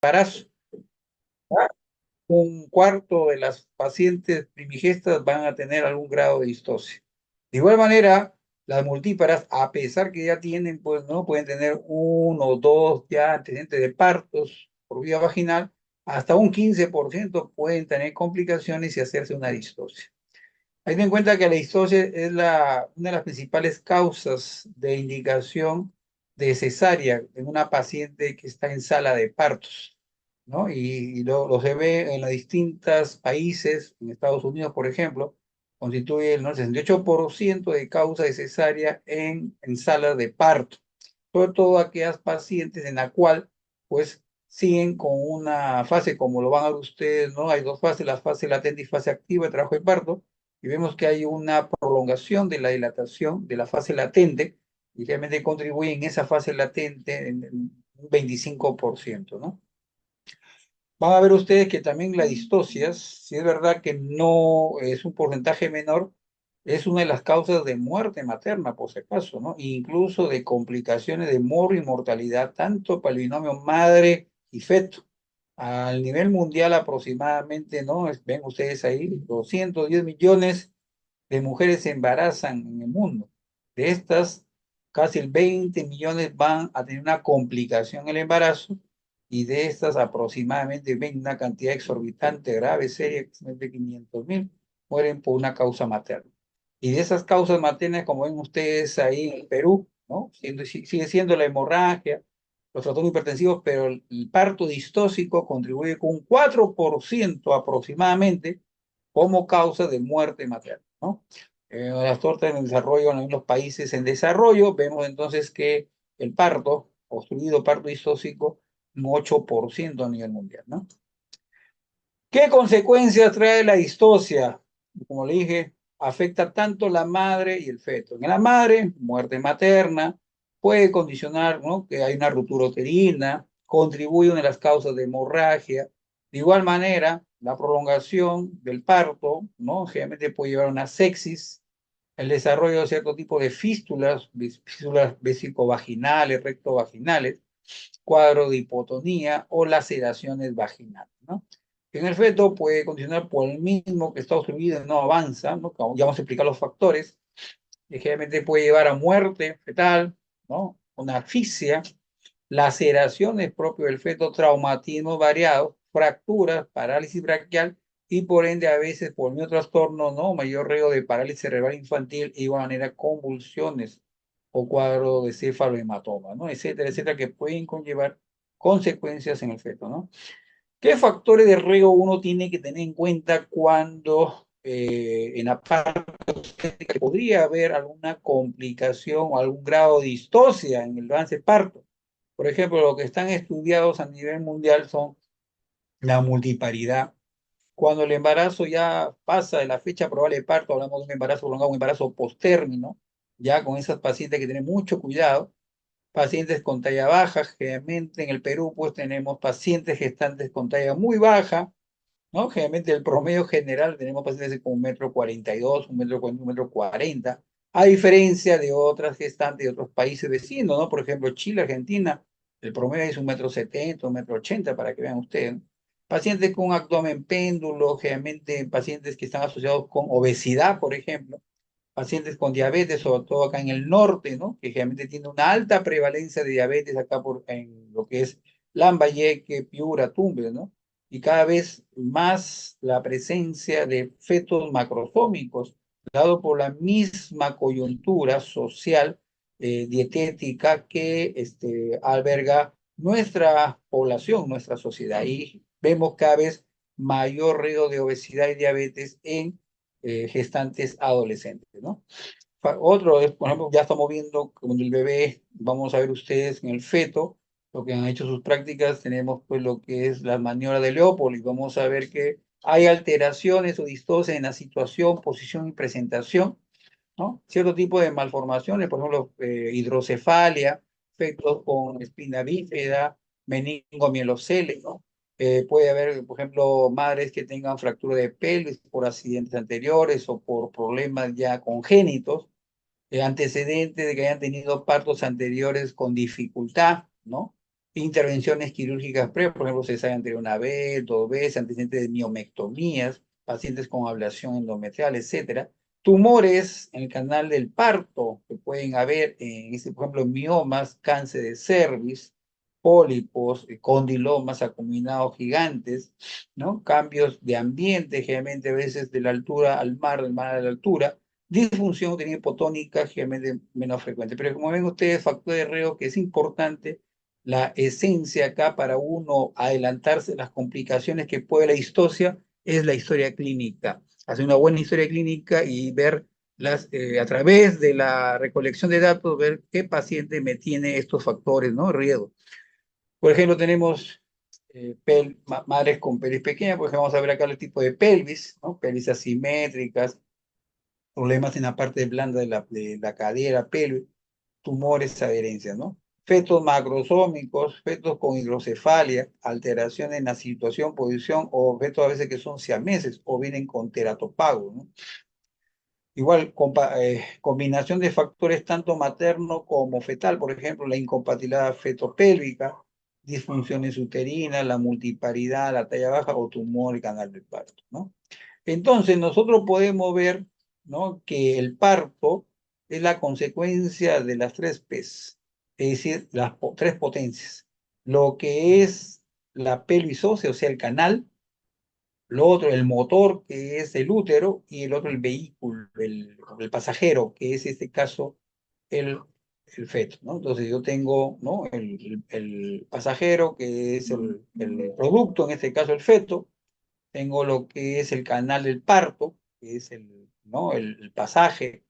embarazo. Un cuarto de las pacientes primigestas van a tener algún grado de distosia. De igual manera, las multíparas, a pesar que ya tienen, pues, ¿no? Pueden tener uno o dos ya antecedentes de partos por vía vaginal, hasta un 15% pueden tener complicaciones y hacerse una distosia. Hay que tener en cuenta que la distosia es una de las principales causas de indicación de cesárea en una paciente que está en sala de partos, ¿no? Y lo se ve en los distintos países, en Estados Unidos, por ejemplo, constituye el, ¿no?, 68% de causa de cesárea en salas de parto, sobre todo aquellas pacientes en la cual, pues, siguen con una fase, como lo van a ver ustedes, ¿no? Hay dos fases, la fase latente y fase activa de trabajo de parto, y vemos que hay una prolongación de la dilatación de la fase latente, y realmente contribuye en esa fase latente en un 25%, ¿no? Van a ver ustedes que también la distocias, si es verdad que no es un porcentaje menor, es una de las causas de muerte materna, por si acaso, ¿no? Incluso de complicaciones de y mortalidad, tanto para el binomio madre y feto. Al nivel mundial aproximadamente, ¿no? Ven ustedes ahí, 210 millones de mujeres se embarazan en el mundo. De estas, casi el 20 millones van a tener una complicación en el embarazo y de estas aproximadamente ven una cantidad exorbitante, grave, seria, de 500.000, mueren por una causa materna. Y de esas causas maternas, como ven ustedes ahí en el Perú, ¿no? Sigue siendo la hemorragia, los trastornos hipertensivos, pero el parto distóxico contribuye con un 4% aproximadamente como causa de muerte materna, ¿no? Las tortas en desarrollo en los países en desarrollo, vemos entonces que el parto, obstruido parto distóxico, un 8% a nivel mundial, ¿no? ¿Qué consecuencias trae la distosia? Como le dije, afecta tanto la madre y el feto. En la madre, muerte materna, puede condicionar, ¿no?, que hay una ruptura uterina, contribuye a una de las causas de hemorragia. De igual manera, la prolongación del parto, ¿no?, generalmente puede llevar a una sepsis, el desarrollo de cierto tipo de fístulas vesicovaginales, rectovaginales, cuadro de hipotonía o laceraciones vaginales, ¿no? En el feto puede continuar por el mismo que está obstruido y no avanza, ¿no? Como ya vamos a explicar los factores, generalmente puede llevar a muerte fetal, ¿no? Una asfixia, laceraciones propias del feto, traumatismos variados, fracturas, parálisis braquial y por ende a veces por mi trastorno, ¿no?, mayor riesgo de parálisis cerebral infantil y de igual manera convulsiones o cuadro de céfalohematoma, ¿no?, etcétera, etcétera, que pueden conllevar consecuencias en el feto, ¿no? ¿Qué factores de riesgo uno tiene que tener en cuenta cuando en la parte que podría haber alguna complicación o algún grado de distosia en el avance parto? Por ejemplo, lo que están estudiados a nivel mundial son la multiparidad. Cuando el embarazo ya pasa de la fecha probable de parto, hablamos de un embarazo prolongado, un embarazo postérmino, ya con esas pacientes que tienen mucho cuidado, pacientes con talla baja, generalmente en el Perú pues tenemos pacientes gestantes con talla muy baja, ¿no? Generalmente el promedio general tenemos pacientes de como 1,42 m, 1,40 m, 1,40 m, a diferencia de otras gestantes de otros países vecinos, ¿no? Por ejemplo, Chile, Argentina, el promedio es 1,70 m, 1,80 m, para que vean ustedes, ¿no? Pacientes con abdomen péndulo, generalmente pacientes que están asociados con obesidad, por ejemplo, pacientes con diabetes, sobre todo acá en el norte, ¿no?, que generalmente tiene una alta prevalencia de diabetes acá en lo que es Lambayeque, Piura, Tumbes, ¿no? Y cada vez más la presencia de fetos macrosómicos, dado por la misma coyuntura social, dietética que alberga nuestra población, nuestra sociedad. Y vemos cada vez mayor riesgo de obesidad y diabetes en gestantes adolescentes, ¿no? Otro es, por ejemplo, ya estamos viendo con el bebé, vamos a ver ustedes en el feto, lo que han hecho sus prácticas, tenemos pues lo que es la maniobra de Leopold, y vamos a ver que hay alteraciones o distocias en la situación, posición y presentación, ¿no? Cierto tipo de malformaciones, por ejemplo, hidrocefalia, fetos con espina bífida, meningomieloceles, ¿no? Puede haber, por ejemplo, madres que tengan fractura de pelvis por accidentes anteriores o por problemas ya congénitos, antecedentes de que hayan tenido partos anteriores con dificultad, ¿no? intervenciones quirúrgicas previas, por ejemplo, cesárea anterior una vez, dos veces, antecedentes de miomectomías, pacientes con ablación endometrial, etcétera. Tumores en el canal del parto, que pueden haber, por ejemplo, miomas, cáncer de cervix, pólipos, condilomas acuminados gigantes, ¿no? Cambios de ambiente, generalmente a veces de la altura al mar, del mar a la altura, disfunción uterina hipotónica, generalmente menos frecuente. Pero como ven ustedes, factor de riesgo que es importante, la esencia acá para uno adelantarse las complicaciones que puede la distosia es la historia clínica. Hacer una buena historia clínica y ver a través de la recolección de datos, ver qué paciente me tiene estos factores, ¿no? Riesgo. Por ejemplo, tenemos madres con pelvis pequeña, por ejemplo, vamos a ver acá el tipo de pelvis, ¿no? Pelvis asimétricas, problemas en la parte blanda de la cadera, pelvis, tumores, adherencias, ¿no? Fetos macrosómicos, fetos con hidrocefalia, alteraciones en la situación, posición, o fetos a veces que son siameses o vienen con teratopago, ¿no? Igual, combinación de factores tanto materno como fetal, por ejemplo, la incompatibilidad fetopélvica, disfunciones uterinas, la multiparidad, la talla baja o tumor del canal del parto, ¿no? Entonces, nosotros podemos ver, ¿no?, que el parto es la consecuencia de las tres P's, es decir, las tres potencias. Lo que es la pelvis ósea, o sea, el canal, lo otro, el motor, que es el útero, y el otro, el vehículo, el pasajero, que es, en este caso, el, el feto, ¿no? Entonces yo tengo, ¿no?, el pasajero, que es el producto, en este caso el feto, tengo lo que es el canal del parto, que es ¿no?, el pasaje,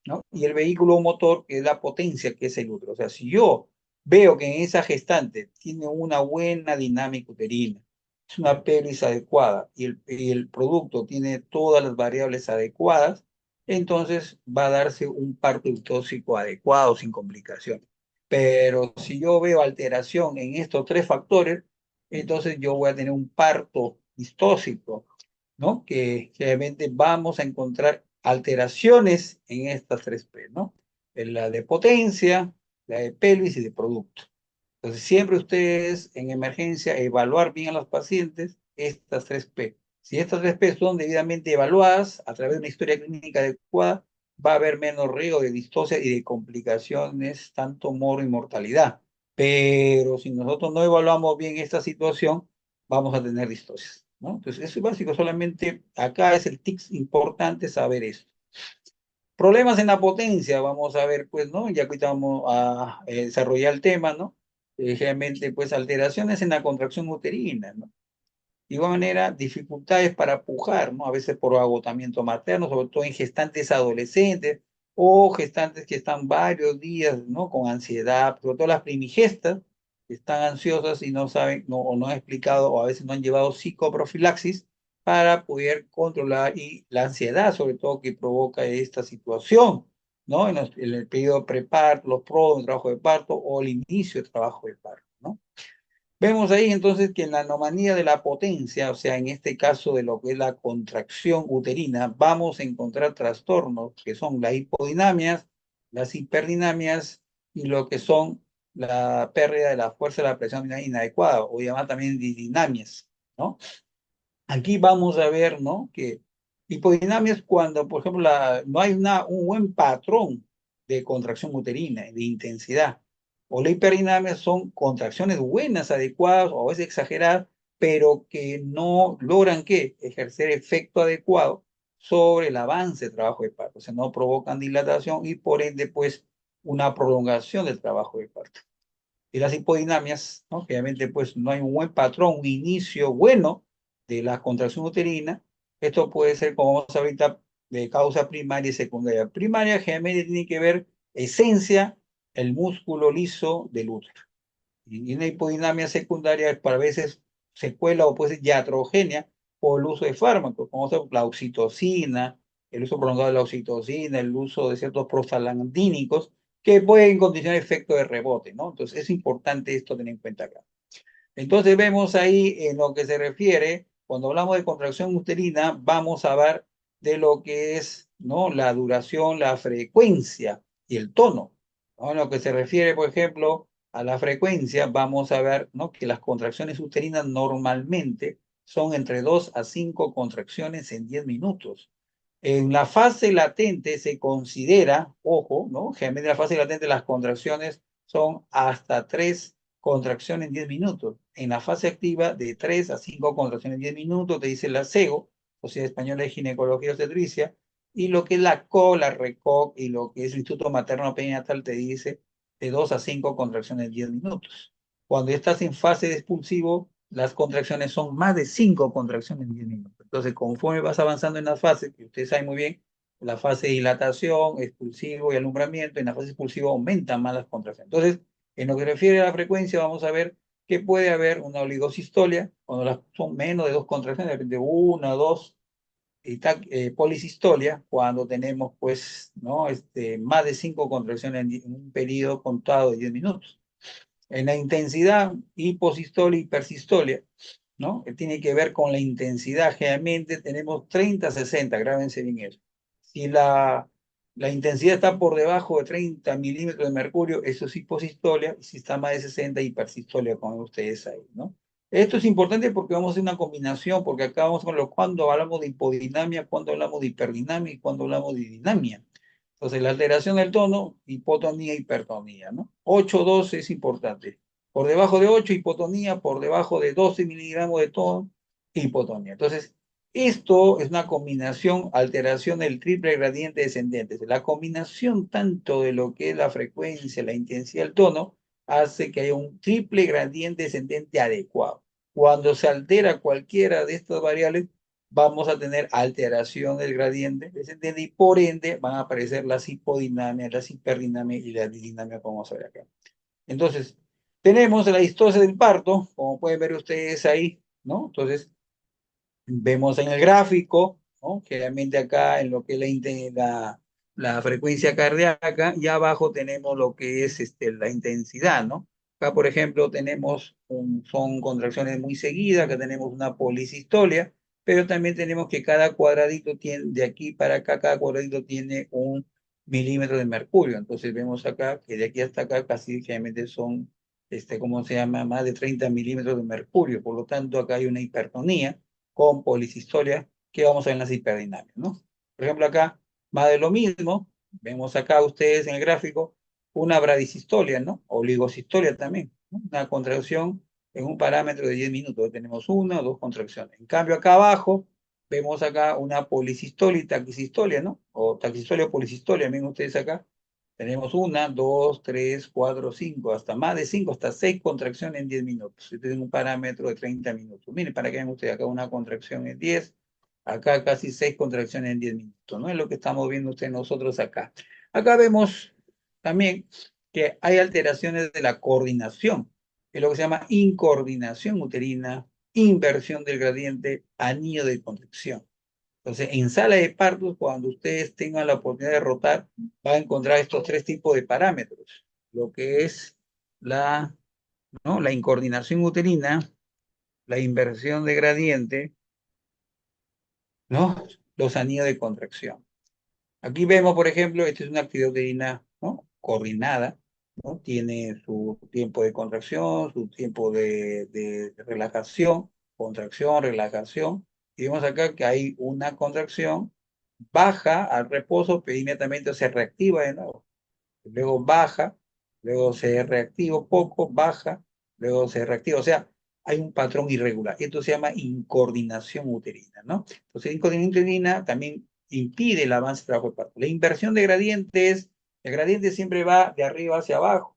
¿no? Y el vehículo motor, que es la potencia, que es el útero. O sea, si yo veo que en esa gestante tiene una buena dinámica uterina, es una pelvis adecuada y el producto tiene todas las variables adecuadas, entonces va a darse un parto ectóxico adecuado, sin complicaciones. Pero si yo veo alteración en estos tres factores, entonces yo voy a tener un parto distóxico, ¿no? Que generalmente vamos a encontrar alteraciones en estas tres P, ¿no? En la de potencia, la de pelvis y de producto. Entonces, siempre ustedes en emergencia evaluar bien a los pacientes estas tres P. Si estas tres P son debidamente evaluadas a través de una historia clínica adecuada, va a haber menos riesgo de distosia y de complicaciones, tanto moro y mortalidad. Pero si nosotros no evaluamos bien esta situación, vamos a tener distosias, ¿no? Entonces, eso es básico, solamente acá es el tips importante saber esto. Problemas en la potencia, vamos a ver, pues, ¿no? Ya que vamos a desarrollar el tema, ¿no? Generalmente, pues, alteraciones en la contracción uterina, ¿no? De igual manera, dificultades para pujar, ¿no? A veces por agotamiento materno, sobre todo en gestantes adolescentes o gestantes que están varios días, ¿no?, con ansiedad, sobre todo las primigestas, que están ansiosas y no saben, no, o no han explicado, o a veces no han llevado psicoprofilaxis para poder controlar y la ansiedad, sobre todo, que provoca esta situación, ¿no? En el periodo preparto, los pros del trabajo de parto o el inicio del trabajo de parto, ¿no? Vemos ahí entonces que en la anomalía de la potencia, o sea, en este caso de lo que es la contracción uterina, vamos a encontrar trastornos que son las hipodinamias, las hiperdinamias y lo que son la pérdida de la fuerza de la presión abdominal inadecuada, o llamada también disdinamias, ¿no? Aquí vamos a ver, ¿no?, que hipodinamia es cuando, por ejemplo, no hay un buen patrón de contracción uterina, de intensidad. O la hiperdinamia son contracciones buenas, adecuadas o a veces exageradas, pero que no logran, ¿qué?, ejercer efecto adecuado sobre el avance del trabajo de parto. O sea, no provocan dilatación y por ende, pues, una prolongación del trabajo de parto. Y las hipodinamias, ¿no?, que obviamente, pues, no hay un buen patrón, un inicio bueno de la contracción uterina. Esto puede ser, como vamos a ver ahorita, de causa primaria y secundaria. Primaria generalmente tiene que ver esencia, el músculo liso del útero. Y una hipodinamia secundaria es para veces secuela o puede ser iatrogenia por el uso de fármacos, como la oxitocina, el uso prolongado de la oxitocina, el uso de ciertos prostaglandínicos que pueden condicionar efecto de rebote, ¿no? Entonces es importante esto tener en cuenta acá. Entonces vemos ahí en lo que se refiere, cuando hablamos de contracción uterina, vamos a hablar de lo que es, ¿no?, la duración, la frecuencia y el tono, ¿no? En lo que se refiere, por ejemplo, a la frecuencia, vamos a ver, ¿no?, que las contracciones uterinas normalmente son entre 2 a 5 contracciones en 10 minutos. En la fase latente se considera, ojo, ¿no? Generalmente en la fase latente las contracciones son hasta 3 contracciones en 10 minutos. En la fase activa, de 3 a 5 contracciones en 10 minutos, te dice la SEGO, Sociedad Española de Ginecología y Obstetricia, y lo que es la CO, la RECOG, y lo que es el Instituto Materno Perinatal te dice de 2 a 5 contracciones en 10 minutos. Cuando ya estás en fase de expulsivo, las contracciones son más de 5 contracciones en 10 minutos. Entonces, conforme vas avanzando en las fases, que ustedes saben muy bien, la fase de dilatación, expulsivo y alumbramiento, en la fase expulsiva aumentan más las contracciones. Entonces, en lo que refiere a la frecuencia, vamos a ver que puede haber una oligosistolia, cuando las son menos de 2 contracciones, de repente 1, 2, y polisistolia, cuando tenemos, pues, ¿no?, más de 5 contracciones en un periodo contado de 10 minutos. En la intensidad, hiposistolia y hipersistolia, ¿no?, que tiene que ver con la intensidad. Generalmente tenemos 30-60, grábense bien eso. Si la intensidad está por debajo de 30 milímetros de mercurio, eso es hiposistolia, y si está más de 60, hipersistolia, como ustedes ahí, ¿no? Esto es importante porque vamos a hacer una combinación, porque acá vamos con lo cuando hablamos de hipodinamia, cuando hablamos de hiperdinamia y cuando hablamos de dinamia. Entonces, la alteración del tono, hipotonía, hipertonía, ¿no? 8-12 es importante. Por debajo de 8, hipotonía; por debajo de 12 miligramos de tono, hipotonía. Entonces, esto es una combinación, alteración del triple gradiente descendente. La combinación tanto de lo que es la frecuencia, la intensidad, el tono, hace que haya un triple gradiente descendente adecuado. Cuando se altera cualquiera de estas variables, vamos a tener alteración del gradiente descendente y por ende van a aparecer las hipodinamias, las hiperdinamias y las dinamias, como vamos a ver acá. Entonces, tenemos la distosia del parto, como pueden ver ustedes ahí, ¿no? Entonces, vemos en el gráfico, ¿no?, que realmente acá en lo que es la frecuencia cardíaca, y abajo tenemos lo que es la intensidad, ¿no? Acá, por ejemplo, tenemos son contracciones muy seguidas, que tenemos una polisistolia, pero también tenemos que cada cuadradito tiene, de aquí para acá, cada cuadradito tiene 1 milímetro de mercurio. Entonces vemos acá que de aquí hasta acá casi generalmente son, ¿cómo se llama?, más de 30 milímetros de mercurio. Por lo tanto, acá hay una hipertonía con polisistolia que vamos a ver en las hiperdinamias, ¿no? Por ejemplo, acá, más de lo mismo, vemos acá ustedes en el gráfico una bradisistolia, ¿no? Oligosistolia también, ¿no? Una contracción en un parámetro de 10 minutos. Tenemos una o dos contracciones. En cambio, acá abajo, vemos acá una polisistolia y taquisistolia, ¿no? O taquisistolia o polisistolia, miren ustedes acá. Tenemos 1, 2, 3, 4, 5, hasta más de 5, hasta 6 contracciones en 10 minutos. Este es un parámetro de 30 minutos. Miren, para que vean ustedes, acá una contracción en 10, acá casi 6 contracciones en 10 minutos. No es lo que estamos viendo ustedes nosotros acá. Acá vemos también que hay alteraciones de la coordinación, que es lo que se llama incoordinación uterina, inversión del gradiente, anillo de contracción. Entonces, en sala de partos, cuando ustedes tengan la oportunidad de rotar, van a encontrar estos 3 tipos de parámetros. Lo que es ¿no?, la incoordinación uterina, la inversión de gradiente, ¿no?, los anillos de contracción. Aquí vemos, por ejemplo, esta es una actividad uterina, ¿no?, coordinada, ¿no? Tiene su tiempo de contracción, su tiempo de relajación, contracción, relajación. Y vemos acá que hay una contracción, baja al reposo, pero inmediatamente se reactiva de nuevo. Luego baja, luego se reactiva un poco, baja, luego se reactiva. O sea, hay un patrón irregular. Esto se llama incoordinación uterina, ¿no? Entonces, incoordinación uterina también impide el avance del trabajo de parto. La inversión de gradientes, el gradiente siempre va de arriba hacia abajo,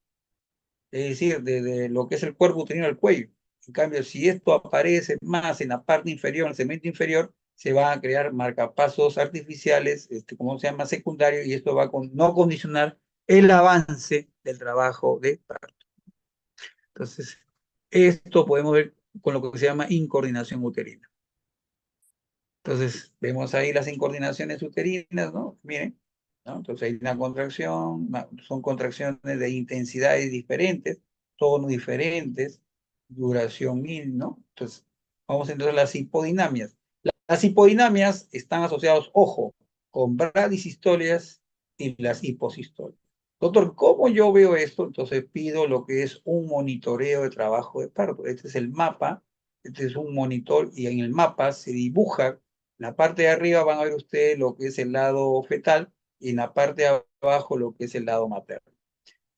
es decir, de lo que es el cuerpo uterino al cuello. En cambio, si esto aparece más en la parte inferior, en el segmento inferior, se van a crear marcapasos artificiales, como se llama, secundario, y esto va a no condicionar el avance del trabajo de parto. Entonces, esto podemos ver con lo que se llama incoordinación uterina. Entonces, vemos ahí las incoordinaciones uterinas, ¿no? Miren, ¿no? Entonces hay una contracción, son contracciones de intensidades diferentes, tonos diferentes, duración mil, ¿no? Entonces, vamos entonces a las hipodinamias. Las hipodinamias están asociadas, ojo, con bradisistolias y las hiposistolias. Doctor, ¿cómo yo veo esto? Entonces pido lo que es un monitoreo de trabajo de parto. Este es el mapa, este es un monitor y en el mapa se dibuja, en la parte de arriba van a ver ustedes lo que es el lado fetal y en la parte de abajo lo que es el lado materno.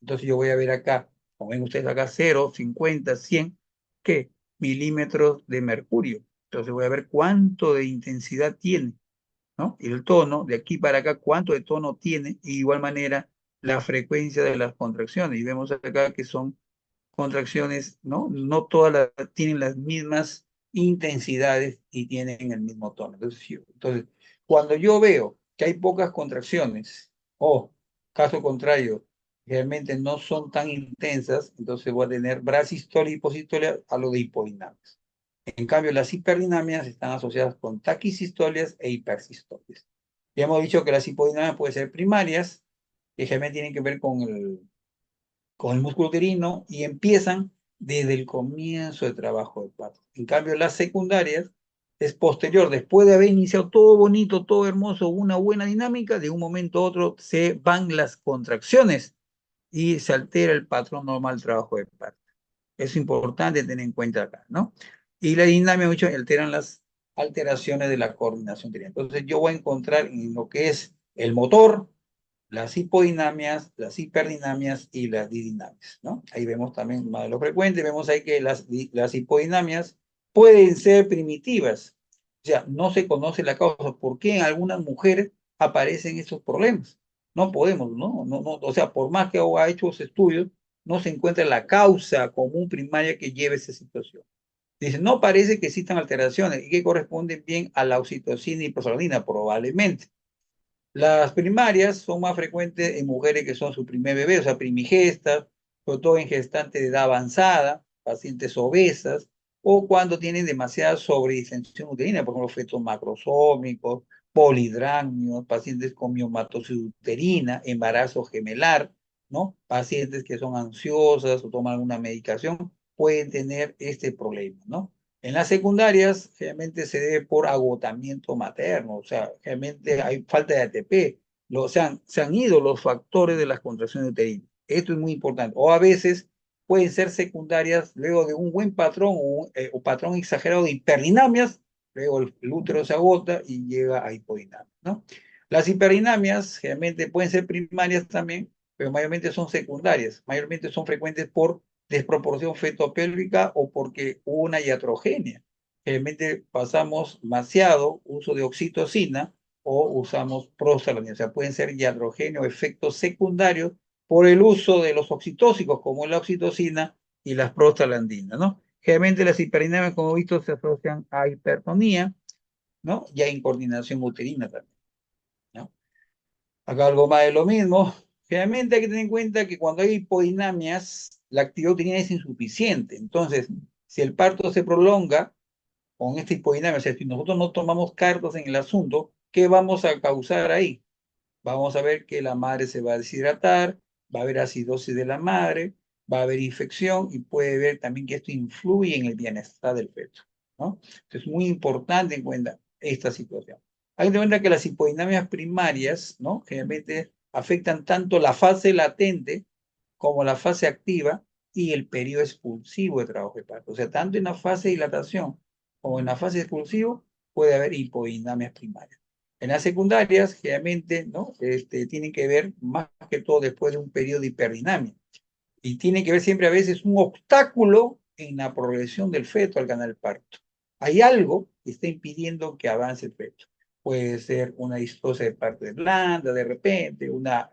Entonces yo voy a ver acá, como ven ustedes acá, 0, 50, 100, ¿qué? Milímetros de mercurio. Entonces voy a ver cuánto de intensidad tiene, ¿no? Y el tono, de aquí para acá, cuánto de tono tiene, y de igual manera la frecuencia de las contracciones. Y vemos acá que son contracciones, ¿no? No todas tienen las mismas intensidades y tienen el mismo tono. Entonces, cuando yo veo que hay pocas contracciones, o caso contrario, realmente no son tan intensas, entonces voy a tener brasístole y hiposístole a lo de hipodinamias. En cambio, las hiperdinamias están asociadas con taquisistolias e hipersistolias. Ya hemos dicho que las hipodinamias pueden ser primarias, que generalmente tienen que ver con el músculo uterino y empiezan desde el comienzo del trabajo de parto. En cambio, las secundarias es posterior, después de haber iniciado todo bonito, todo hermoso, una buena dinámica, de un momento a otro se van las contracciones y se altera el patrón normal del trabajo de parto. Es importante tener en cuenta acá, ¿no? Y la dinamia mucho alteran las alteraciones de la coordinación uterina. Entonces yo voy a encontrar en lo que es el motor, las hipodinamias, las hiperdinamias y las didinamias, ¿no? Ahí vemos también más de lo frecuente, vemos ahí que las hipodinamias pueden ser primitivas, o sea, no se conoce la causa, por qué en algunas mujeres aparecen estos problemas. No podemos, ¿no? O sea, por más que ha hecho los estudios, no se encuentra la causa común primaria que lleve a esa situación. Dice, no parece que existan alteraciones y que corresponden bien a la oxitocina y prostaglandina, probablemente. Las primarias son más frecuentes en mujeres que son su primer bebé, o sea, primigestas, sobre todo en gestantes de edad avanzada, pacientes obesas, o cuando tienen demasiada sobredistensión uterina, por ejemplo, fetos macrosómicos, polidrácnios, pacientes con miomatosis uterina, embarazo gemelar, ¿no? Pacientes que son ansiosas o toman alguna medicación, pueden tener este problema, ¿no? En las secundarias, generalmente se debe por agotamiento materno, o sea, generalmente hay falta de ATP, se han ido los factores de las contracciones uterinas. Esto es muy importante. O a veces pueden ser secundarias luego de un buen patrón o patrón exagerado de hiperdinamias, luego el útero se agota y llega a hipodinamia, ¿no? Las hiperdinamias generalmente pueden ser primarias también, pero mayormente son secundarias, mayormente son frecuentes por desproporción fetopélvica o porque hubo una iatrogenia. Generalmente pasamos demasiado uso de oxitocina o usamos prostaglandina. O sea, pueden ser iatrogenios, efectos secundarios por el uso de los oxitóxicos como la oxitocina y las prostaglandinas, ¿no? Generalmente las hiperinamias, como he visto, se asocian a hipertonía, ¿no? Y a incoordinación uterina también, ¿no? Acá algo más de lo mismo. Generalmente hay que tener en cuenta que cuando hay hipodinamias, la actividad uterina es insuficiente. Entonces, si el parto se prolonga con esta hipodinamia, o sea, si nosotros no tomamos cartas en el asunto, ¿qué vamos a causar ahí? Vamos a ver que la madre se va a deshidratar, va a haber acidosis de la madre, va a haber infección y puede ver también que esto influye en el bienestar del feto, ¿no? Entonces es muy importante en cuenta esta situación. Hay que tener en cuenta que las hipodinamias primarias, ¿no? Generalmente afectan tanto la fase latente como la fase activa y el periodo expulsivo de trabajo de parto. O sea, tanto en la fase de dilatación como en la fase expulsiva puede haber hipodinamias primarias. En las secundarias, generalmente, ¿no? Tienen que ver más que todo después de un periodo de hiperdinamia. Y tiene que ver siempre a veces un obstáculo en la progresión del feto al canal parto. Hay algo que está impidiendo que avance el feto. Puede ser una distosia de parte blanda, de repente, una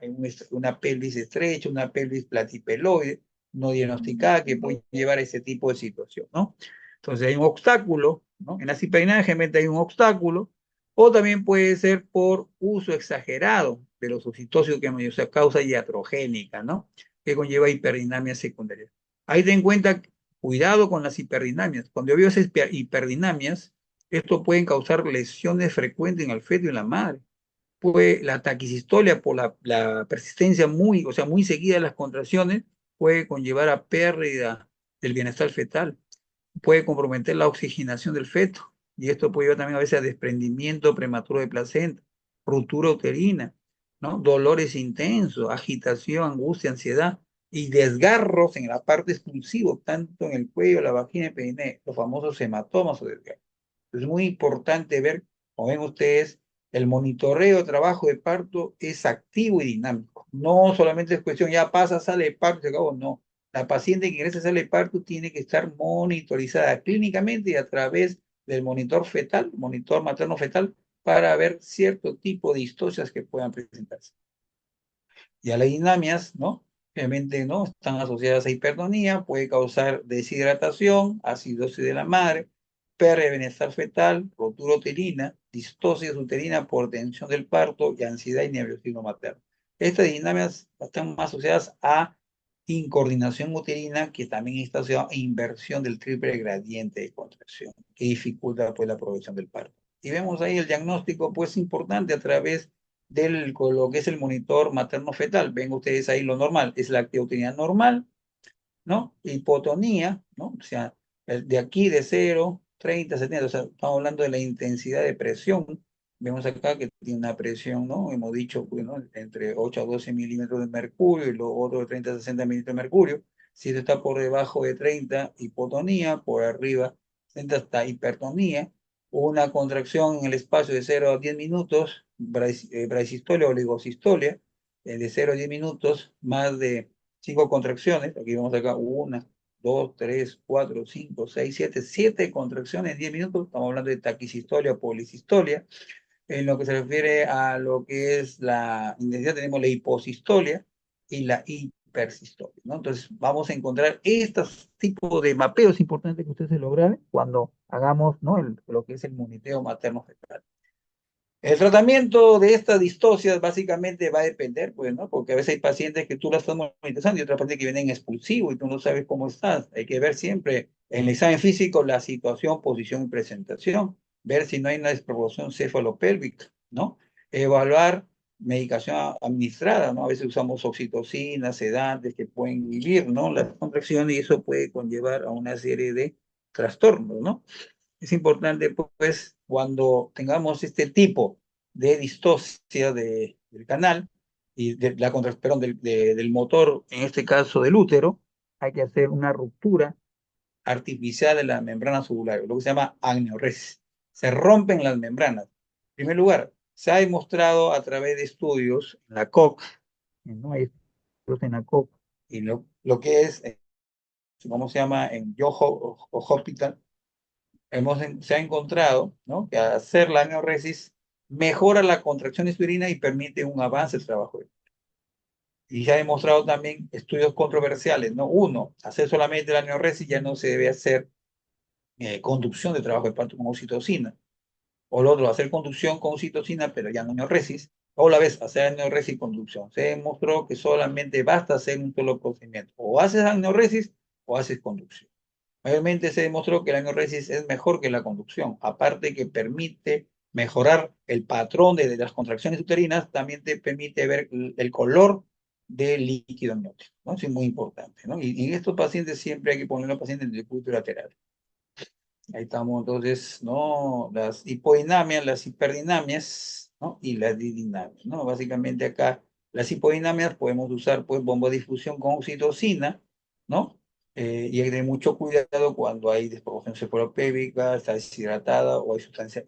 pelvis estrecha, una pelvis platipeloide no diagnosticada que puede llevar a ese tipo de situación, ¿no? Entonces hay un obstáculo, ¿no? En la hiperdinamia generalmente hay un obstáculo, o también puede ser por uso exagerado de los oxitóxicos que hemos dicho, o sea, causa iatrogénica, ¿no? Que conlleva hiperdinamias secundarias. Ahí ten en cuenta, cuidado con las hiperdinamias. Cuando yo veo esas hiperdinamias, esto puede causar lesiones frecuentes en el feto y en la madre. Puede, la taquicistolia por la persistencia muy, o sea, muy seguida de las contracciones, puede conllevar a pérdida del bienestar fetal, puede comprometer la oxigenación del feto, y esto puede llevar también a veces a desprendimiento prematuro de placenta, ruptura uterina, ¿no? Dolores intensos, agitación, angustia, ansiedad y desgarros en la parte exclusiva, tanto en el cuello, la vagina y el perineo, los famosos hematomas o desgarros. Es muy importante ver, como ven ustedes, el monitoreo de trabajo de parto es activo y dinámico. No solamente es cuestión, ya pasa, sale de parto, se acabó, no. La paciente que ingresa sale de parto tiene que estar monitorizada clínicamente y a través del monitor fetal, monitor materno fetal, para ver cierto tipo de histocias que puedan presentarse. Y a las dinamias, ¿no? Obviamente, ¿no? Están asociadas a hipertonía, puede causar deshidratación, acidosis de la madre, pérdida de bienestar fetal, rotura uterina, distosis uterina por tensión del parto y ansiedad y nerviosismo materno. Estas dinamias están más asociadas a incoordinación uterina, que también está asociada a inversión del triple gradiente de contracción, que dificulta pues la progresión del parto. Y vemos ahí el diagnóstico pues importante a través con lo que es el monitor materno-fetal. Ven ustedes ahí lo normal, es la actividad uterina normal, ¿no? Hipotonía, ¿no? O sea, de aquí de 0, 30, 70, o sea, estamos hablando de la intensidad de presión. Vemos acá que tiene una presión, ¿no? Hemos dicho, pues, ¿no? Entre 8 a 12 milímetros de mercurio y luego otro de 30 a 60 milímetros de mercurio. Si esto está por debajo de 30, hipotonía, por arriba 60 está hipertonía. Una contracción en el espacio de 0 a 10 minutos, brachisistolia o oligosistolia, de 0 a 10 minutos, más de 5 contracciones, aquí vemos acá, 1, 2, 3, 4, 5, 6, 7, 7 contracciones en 10 minutos, estamos hablando de taquisistolia, polisistolia. En lo que se refiere a lo que es la intensidad, tenemos la hiposistolia y la hipersistolia, ¿no? Entonces, vamos a encontrar estos tipos de mapeos importantes que ustedes se logran cuando hagamos, ¿no? Lo que es el monitoreo materno-fetal. El tratamiento de estas distocias básicamente va a depender, pues, ¿no? Porque a veces hay pacientes que tú las estás monitorizando y otras pacientes que vienen expulsivo y tú no sabes cómo estás. Hay que ver siempre en el examen físico la situación, posición y presentación, ver si no hay una desproporción cefalopélvica, ¿no? Evaluar medicación administrada, ¿no? A veces usamos oxitocina, sedantes que pueden inhibir, ¿no? Las contracciones y eso puede conllevar a una serie de trastornos, ¿no? Es importante, pues, cuando tengamos este tipo de distosia del canal y de la perdón, del motor, en este caso del útero, hay que hacer una ruptura artificial de la membrana subular, lo que se llama aneurresis. Se rompen las membranas. En primer lugar, se ha demostrado a través de estudios en la COC, ¿no? Hay estudios en la COC, y lo que es, ¿cómo se llama? En Yoho Hospital, se ha encontrado, ¿no? Que al hacer la aneurresis mejora la contracción uterina y permite un avance del trabajo. Y se ha demostrado también estudios controversiales, ¿no? Uno, hacer solamente la aneurresis ya no se debe hacer conducción de trabajo de parto con oxitocina. O lo otro, hacer conducción con oxitocina, pero ya no aneurresis. O la vez, hacer aneurresis y conducción. Se demostró que solamente basta hacer un solo procedimiento. O haces aneurresis o haces conducción. Mayormente se demostró que la aneurresis es mejor que la conducción, aparte que permite mejorar el patrón de las contracciones uterinas, también te permite ver el color del líquido amniótico, ¿no? Eso es muy importante, ¿no? Y en estos pacientes siempre hay que poner a los pacientes en el circuito lateral. Ahí estamos entonces, ¿no? Las hipodinamias, las hiperdinamias, ¿no? Y las didinamias, ¿no? Básicamente acá, las hipodinamias podemos usar, pues, bomba de difusión con oxitocina, ¿no? Y hay que tener mucho cuidado cuando hay desproporción cefalopélvica, está deshidratada o hay sustancias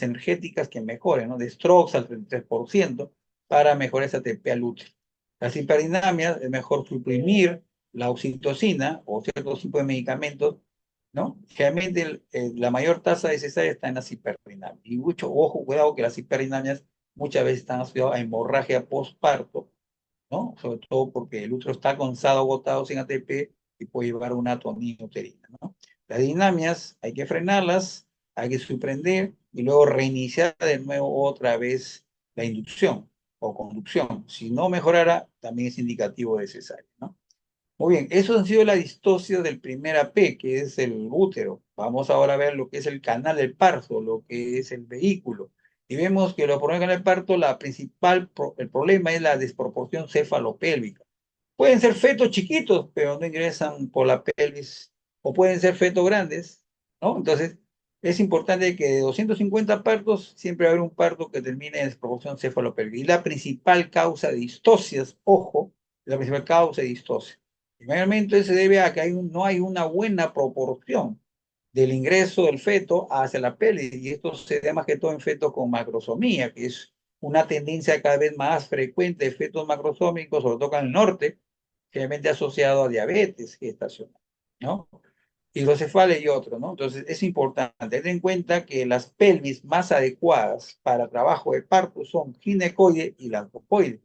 energéticas que mejoren, ¿no? De Strox al 33% para mejorar esa ATP al útero. Las hiperdinamias es mejor suprimir la oxitocina o ciertos tipos de medicamentos, ¿no? Generalmente la mayor tasa de cesárea está en las hiperdinamias. Y mucho ojo, cuidado que las hiperdinamias muchas veces están asociadas a hemorragia postparto, ¿no? Sobre todo porque el útero está cansado, agotado, sin ATP y puede llevar a una atonía uterina, ¿no? Las dinamias hay que frenarlas, hay que suspender y luego reiniciar de nuevo otra vez la inducción o conducción. Si no mejorara, también es indicativo de cesárea, ¿no? Muy bien, eso han sido la distosia del primer AP, que es el útero. Vamos ahora a ver lo que es el canal del parto, lo que es el vehículo. Y vemos que lo por el canal del parto, el problema es la desproporción cefalopélvica. Pueden ser fetos chiquitos, pero no ingresan por la pelvis, o pueden ser fetos grandes, ¿no? Entonces, es importante que de 250 partos, siempre va a haber un parto que termine en desproporción cefalopélvica. Y la principal causa de distocias, ojo, la principal causa de distosia. Y mayormente se debe a que no hay una buena proporción del ingreso del feto hacia la pelvis. Y esto se da más que todo en fetos con macrosomía, que es una tendencia cada vez más frecuente de fetos macrosómicos, sobre todo en el norte, generalmente asociado a diabetes gestacional, ¿no? Hidrocefales y otros, ¿no? Entonces es importante tener en cuenta que las pelvis más adecuadas para trabajo de parto son ginecoide y la antropoide,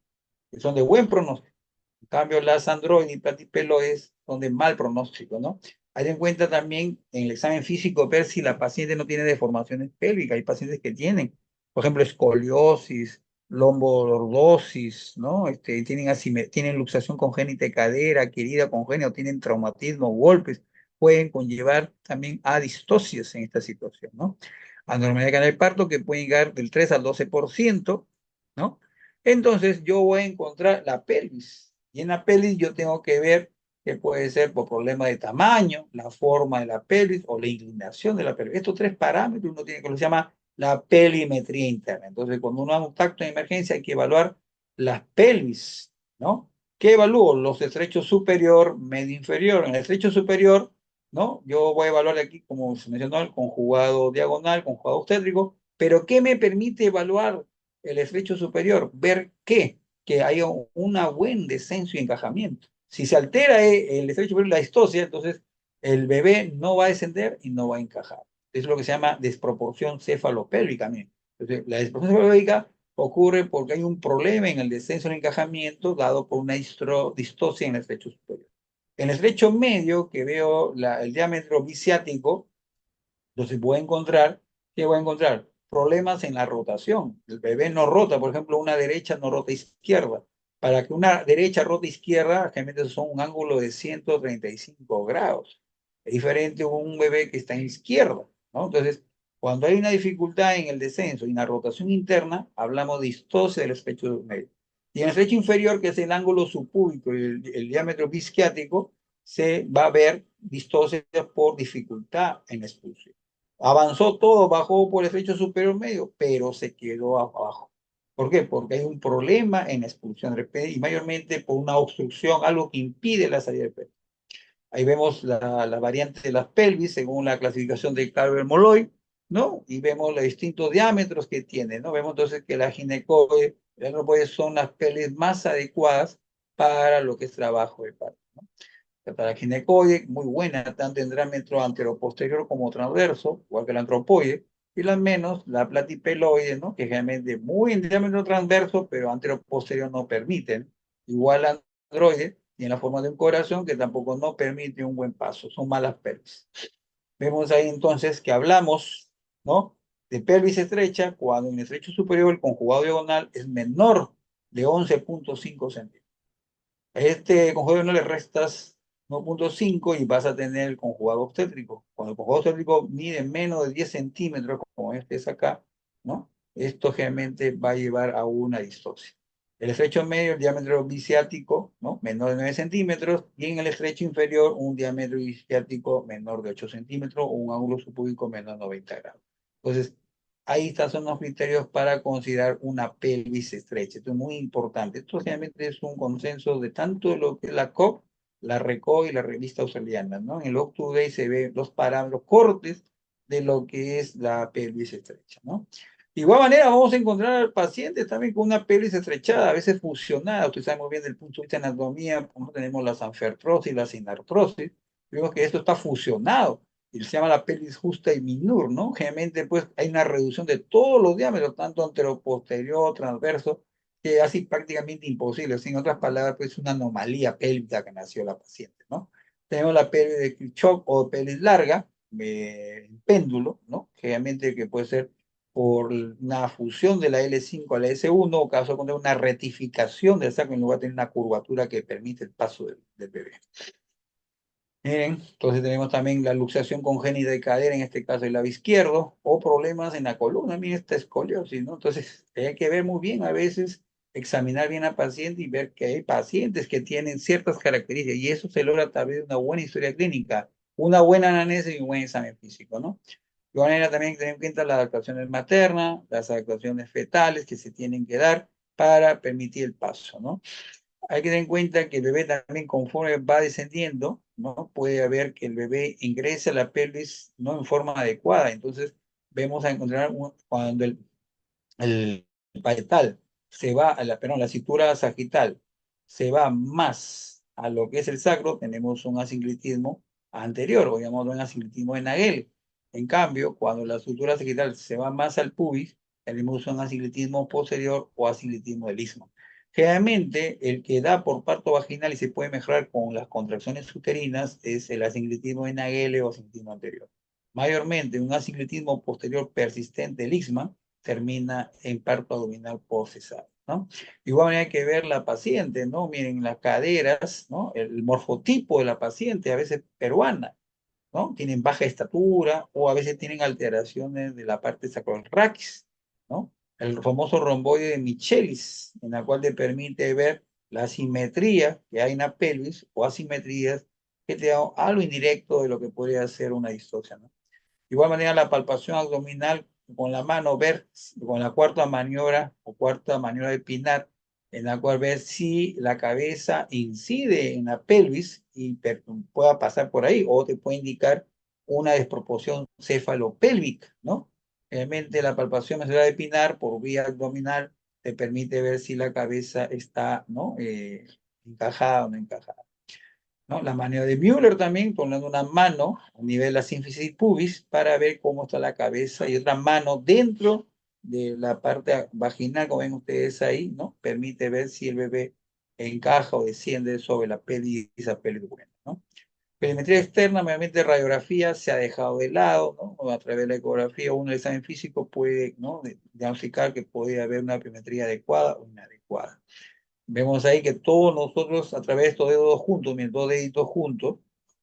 que son de buen pronóstico. En cambio, las androides y platipeloides son de mal pronóstico, ¿no? Hay en cuenta también en el examen físico ver si la paciente no tiene deformaciones pélvicas. Hay pacientes que tienen, por ejemplo, escoliosis, lombolordosis, ¿no? Tienen luxación congénita de cadera, querida congénita, o tienen traumatismo, golpes, pueden conllevar también a distocias en esta situación, ¿no? Anormalidad de canal de parto que pueden llegar del 3 al 12%, ¿no? Entonces yo voy a encontrar la pelvis. Y en la pelvis yo tengo que ver que puede ser por problema de tamaño, la forma de la pelvis o la inclinación de la pelvis. Estos tres parámetros uno tiene que lo se llama la pelimetría interna. Entonces, cuando uno da un tacto de emergencia hay que evaluar las pelvis, ¿no? ¿Qué evalúo? Los estrechos superior, medio inferior. En el estrecho superior, ¿no? Yo voy a evaluar aquí, como se mencionó, el conjugado diagonal, conjugado obstétrico, pero ¿qué me permite evaluar el estrecho superior? Ver qué, que haya un buen descenso y encajamiento. Si se altera el estrecho superior, la distosia, entonces el bebé no va a descender y no va a encajar. Es lo que se llama desproporción cefalopélvica. Entonces, la desproporción cefalopélvica ocurre porque hay un problema en el descenso y el encajamiento dado por una distosia en el estrecho superior. En el estrecho medio, que veo el diámetro biciático, entonces ¿qué voy a encontrar? Problemas en la rotación. El bebé no rota, por ejemplo, una derecha no rota izquierda. Para que una derecha rote izquierda, generalmente son un ángulo de 135 grados. Es diferente a un bebé que está en izquierda, ¿no? Entonces, cuando hay una dificultad en el descenso y en la rotación interna, hablamos de distosia del estrecho medio. Y en el estrecho inferior, que es el ángulo subpúbico y el diámetro bisquiático, se va a ver distosia por dificultad en la expulsión. Avanzó todo, bajó por el estrecho superior medio, pero se quedó abajo. ¿Por qué? Porque hay un problema en la expulsión y mayormente por una obstrucción, algo que impide la salida del pene. Ahí vemos la variante de las pelvis según la clasificación de Carver-Molloy, ¿no? Y vemos los distintos diámetros que tiene, ¿no? Vemos entonces que la ginecoide y la andropoide son las pelvis más adecuadas para lo que es trabajo de parto, ¿no? Para la ginecoide, muy buena, tanto en diámetro anteroposterior como transverso, igual que la antropoide, y las menos, la platipeloide, ¿no? Que generalmente muy en diámetro transverso, pero anteroposterior no permiten, igual la androide, y en la forma de un corazón, que tampoco no permite un buen paso, son malas pelvis. Vemos ahí entonces que hablamos, ¿no? De pelvis estrecha, cuando en el estrecho superior el conjugado diagonal es menor de 11,5 centímetros. A este conjugado no le restas 1,5 y vas a tener el conjugado obstétrico. Cuando el conjugado obstétrico mide menos de 10 centímetros, como este es acá, ¿no? Esto generalmente va a llevar a una distosia. El estrecho medio, el diámetro biciático, ¿no? Menor de 9 centímetros, y en el estrecho inferior, un diámetro biciático menor de 8 centímetros o un ángulo subpúbico menor de 90 grados. Entonces, ahí están son los criterios para considerar una pelvis estrecha. Esto es muy importante. Esto realmente es un consenso de tanto lo que es la COP, la RECO y la revista australiana, ¿no? En el Up Today se ven los parámetros cortes de lo que es la pelvis estrecha, ¿no? De igual manera, vamos a encontrar pacientes también con una pelvis estrechada, a veces fusionada. Ustedes saben muy bien desde el punto de vista de anatomía, como tenemos la sanfertrosis, la sinartrosis. Vemos que esto está fusionado y se llama la pelvis justa y minur, ¿no? Generalmente, pues, hay una reducción de todos los diámetros, tanto anteroposterior, transverso, que hace prácticamente imposible. En otras palabras, pues, una anomalía pélvica que nació la paciente, ¿no? Tenemos la pelvis de Kirchhoff o pelvis larga, péndulo, ¿no? Generalmente que puede ser por una fusión de la L5 a la S1, o caso de una rectificación del saco en lugar de tener una curvatura que permite el paso del bebé. Miren, entonces tenemos también la luxación congénita de cadera, en este caso el lado izquierdo, o problemas en la columna, miren esta escoliosis, ¿no? Entonces hay que ver muy bien, a veces examinar bien al paciente y ver que hay pacientes que tienen ciertas características, y eso se logra a través de una buena historia clínica, una buena anamnesis y un buen examen físico, ¿no? De igual manera también tener en cuenta las adaptaciones maternas, las adaptaciones fetales que se tienen que dar para permitir el paso, ¿no? Hay que tener en cuenta que el bebé también conforme va descendiendo, ¿no? Puede haber que el bebé ingrese a la pelvis no en forma adecuada. Entonces, vemos a encontrar cuando el parietal se va a la, perdón, la cintura sagital se va más a lo que es el sacro, tenemos un asinclitismo anterior, o llamamos un asinclitismo de Nagel. En cambio, cuando la cintura sagital se va más al pubis, tenemos un asinclitismo posterior o asinclitismo del istmo. Generalmente, el que da por parto vaginal y se puede mejorar con las contracciones uterinas es el asinclitismo de Nagel o asinclitismo anterior. Mayormente, un asinclitismo posterior persistente del istmo termina en parto abdominal postcesárea, ¿no? Igual hay que ver la paciente, ¿no? Miren las caderas, ¿no? El morfotipo de la paciente, a veces peruana, ¿no? Tienen baja estatura o a veces tienen alteraciones de la parte sacroiliacis, ¿no? El famoso romboide de Michelis, en la cual te permite ver la simetría que hay en la pelvis o asimetrías que te da algo indirecto de lo que podría ser una distocia, ¿no? De igual manera, la palpación abdominal con la mano, ver con la cuarta maniobra o cuarta maniobra de Pinar, en la cual ver si la cabeza incide en la pelvis y pueda pasar por ahí, o te puede indicar una desproporción cefalopélvica, ¿no? Realmente la palpación medular de Pinar por vía abdominal te permite ver si la cabeza está, ¿no? Encajada o no encajada, ¿no? La maniobra de Müller también, poniendo una mano a nivel de la sínfisis pubis para ver cómo está la cabeza y otra mano dentro de la parte vaginal, como ven ustedes ahí, ¿no? Permite ver si el bebé encaja o desciende sobre la pelvis, esa pelvis buena, ¿no? Perimetría externa, obviamente radiografía se ha dejado de lado, ¿no? A través de la ecografía, uno el examen físico puede, ¿no? Diagnosticar que puede haber una perimetría adecuada o inadecuada. Vemos ahí que todos nosotros, a través de estos dedos juntos, mis dos deditos juntos,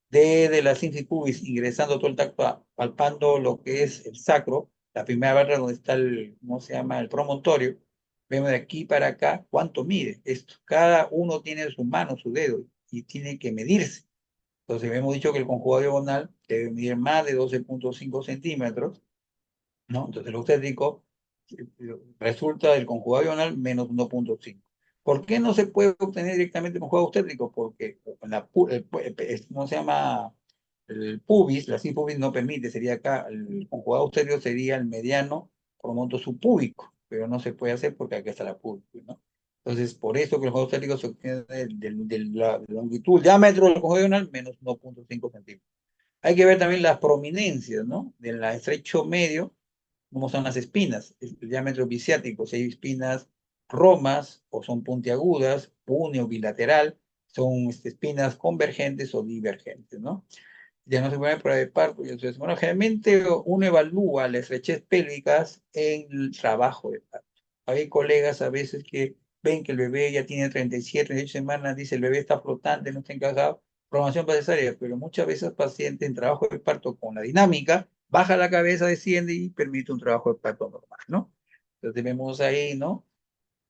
desde la sínfisis pubis, ingresando todo el tacto, palpando lo que es el sacro, la primera barra donde está el, ¿cómo se llama? El promontorio. Vemos de aquí para acá cuánto mide esto. Cada uno tiene su mano, su dedo, y tiene que medirse. Entonces, hemos dicho que el conjugado diagonal debe medir más de 12,5 centímetros, ¿no? Entonces, el obstétrico resulta del conjugado diagonal menos 1,5. ¿Por qué no se puede obtener directamente el conjugado obstétrico? Porque ¿cómo se llama? El pubis, la pubis no permite, sería acá, el conjugado obstétrico sería el mediano promonto subpúbico, pero no se puede hacer porque acá está la pubis, ¿no? Entonces, por eso que el conjugado obstétrico se obtiene de la longitud, diámetro del conjugado diagonal menos 1,5 centímetros. Hay que ver también las prominencias, ¿no? Del estrecho medio, cómo son las espinas, el diámetro bisiátrico, si hay espinas romas o son puntiagudas, punio bilateral, son espinas convergentes o divergentes, ¿no? Ya no se puede prueba de parto. Entonces, bueno, generalmente uno evalúa las estrechez pélvicas en el trabajo de parto. Hay colegas a veces que ven que el bebé ya tiene 37, 38 semanas, dice el bebé está flotante, no está encajado, programación para cesárea, pero muchas veces el paciente en trabajo de parto con la dinámica baja la cabeza, desciende y permite un trabajo de parto normal, ¿no? Entonces vemos ahí, ¿no?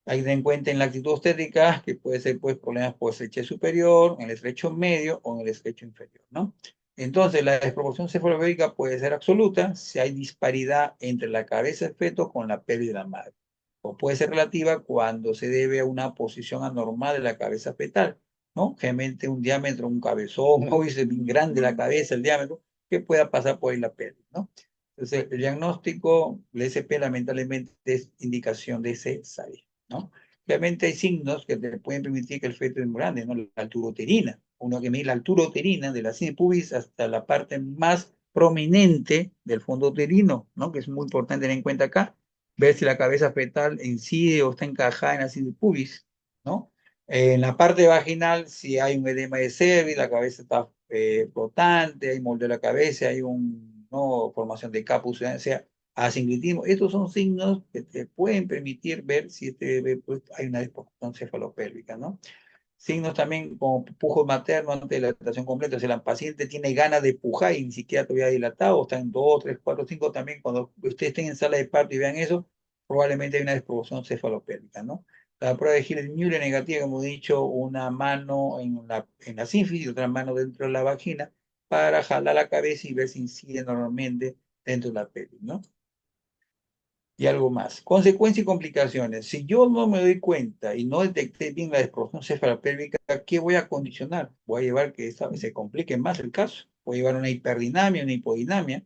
Hay que tener en cuenta en la actitud obstétrica que puede ser pues problemas por estrechez superior, en el estrecho medio o en el estrecho inferior, ¿no? Entonces, la desproporción cefalopélvica puede ser absoluta si hay disparidad entre la cabeza del feto con la pelvis de la madre. O puede ser relativa cuando se debe a una posición anormal de la cabeza fetal, ¿no? Generalmente un diámetro, un cabezón, o es bien grande la cabeza, el diámetro, que pueda pasar por ahí la pelvis, ¿no? Entonces, el diagnóstico, el SP lamentablemente es indicación de cesárea, ¿no? Obviamente hay signos que te pueden permitir que el feto es muy grande, ¿no? La altura uterina. Uno que mide la altura uterina de la sine pubis hasta la parte más prominente del fondo uterino, ¿no? Que es muy importante tener en cuenta acá. Ver si la cabeza fetal incide o está encajada en la sine pubis, ¿no? En la parte vaginal, si hay un edema de cervix, la cabeza está flotante, hay molde de la cabeza, hay un, ¿no? Formación de capus, o sea, asinclitismo. Estos son signos que te pueden permitir ver si este bebé, pues, hay una disposición cefalopélvica, ¿no? Signos también como pujo materno antes de la dilatación completa. O sea, la paciente tiene ganas de pujar y ni siquiera todavía dilatado, está en 2, 3, 4, 5 también. Cuando ustedes estén en sala de parto y vean eso, probablemente hay una desproporción cefalopélvica, ¿no? La prueba de Gilles-Müller negativa, como he dicho, una mano en la sínfisis y otra mano dentro de la vagina para jalar la cabeza y ver si incide normalmente dentro de la pelvis, ¿no? Y algo más. Consecuencias y complicaciones. Si yo no me doy cuenta y no detecté bien la desprorción cefalopélvica, ¿qué voy a condicionar? Voy a llevar que esta vez se complique más el caso. Voy a llevar una hiperdinamia, una hipodinamia.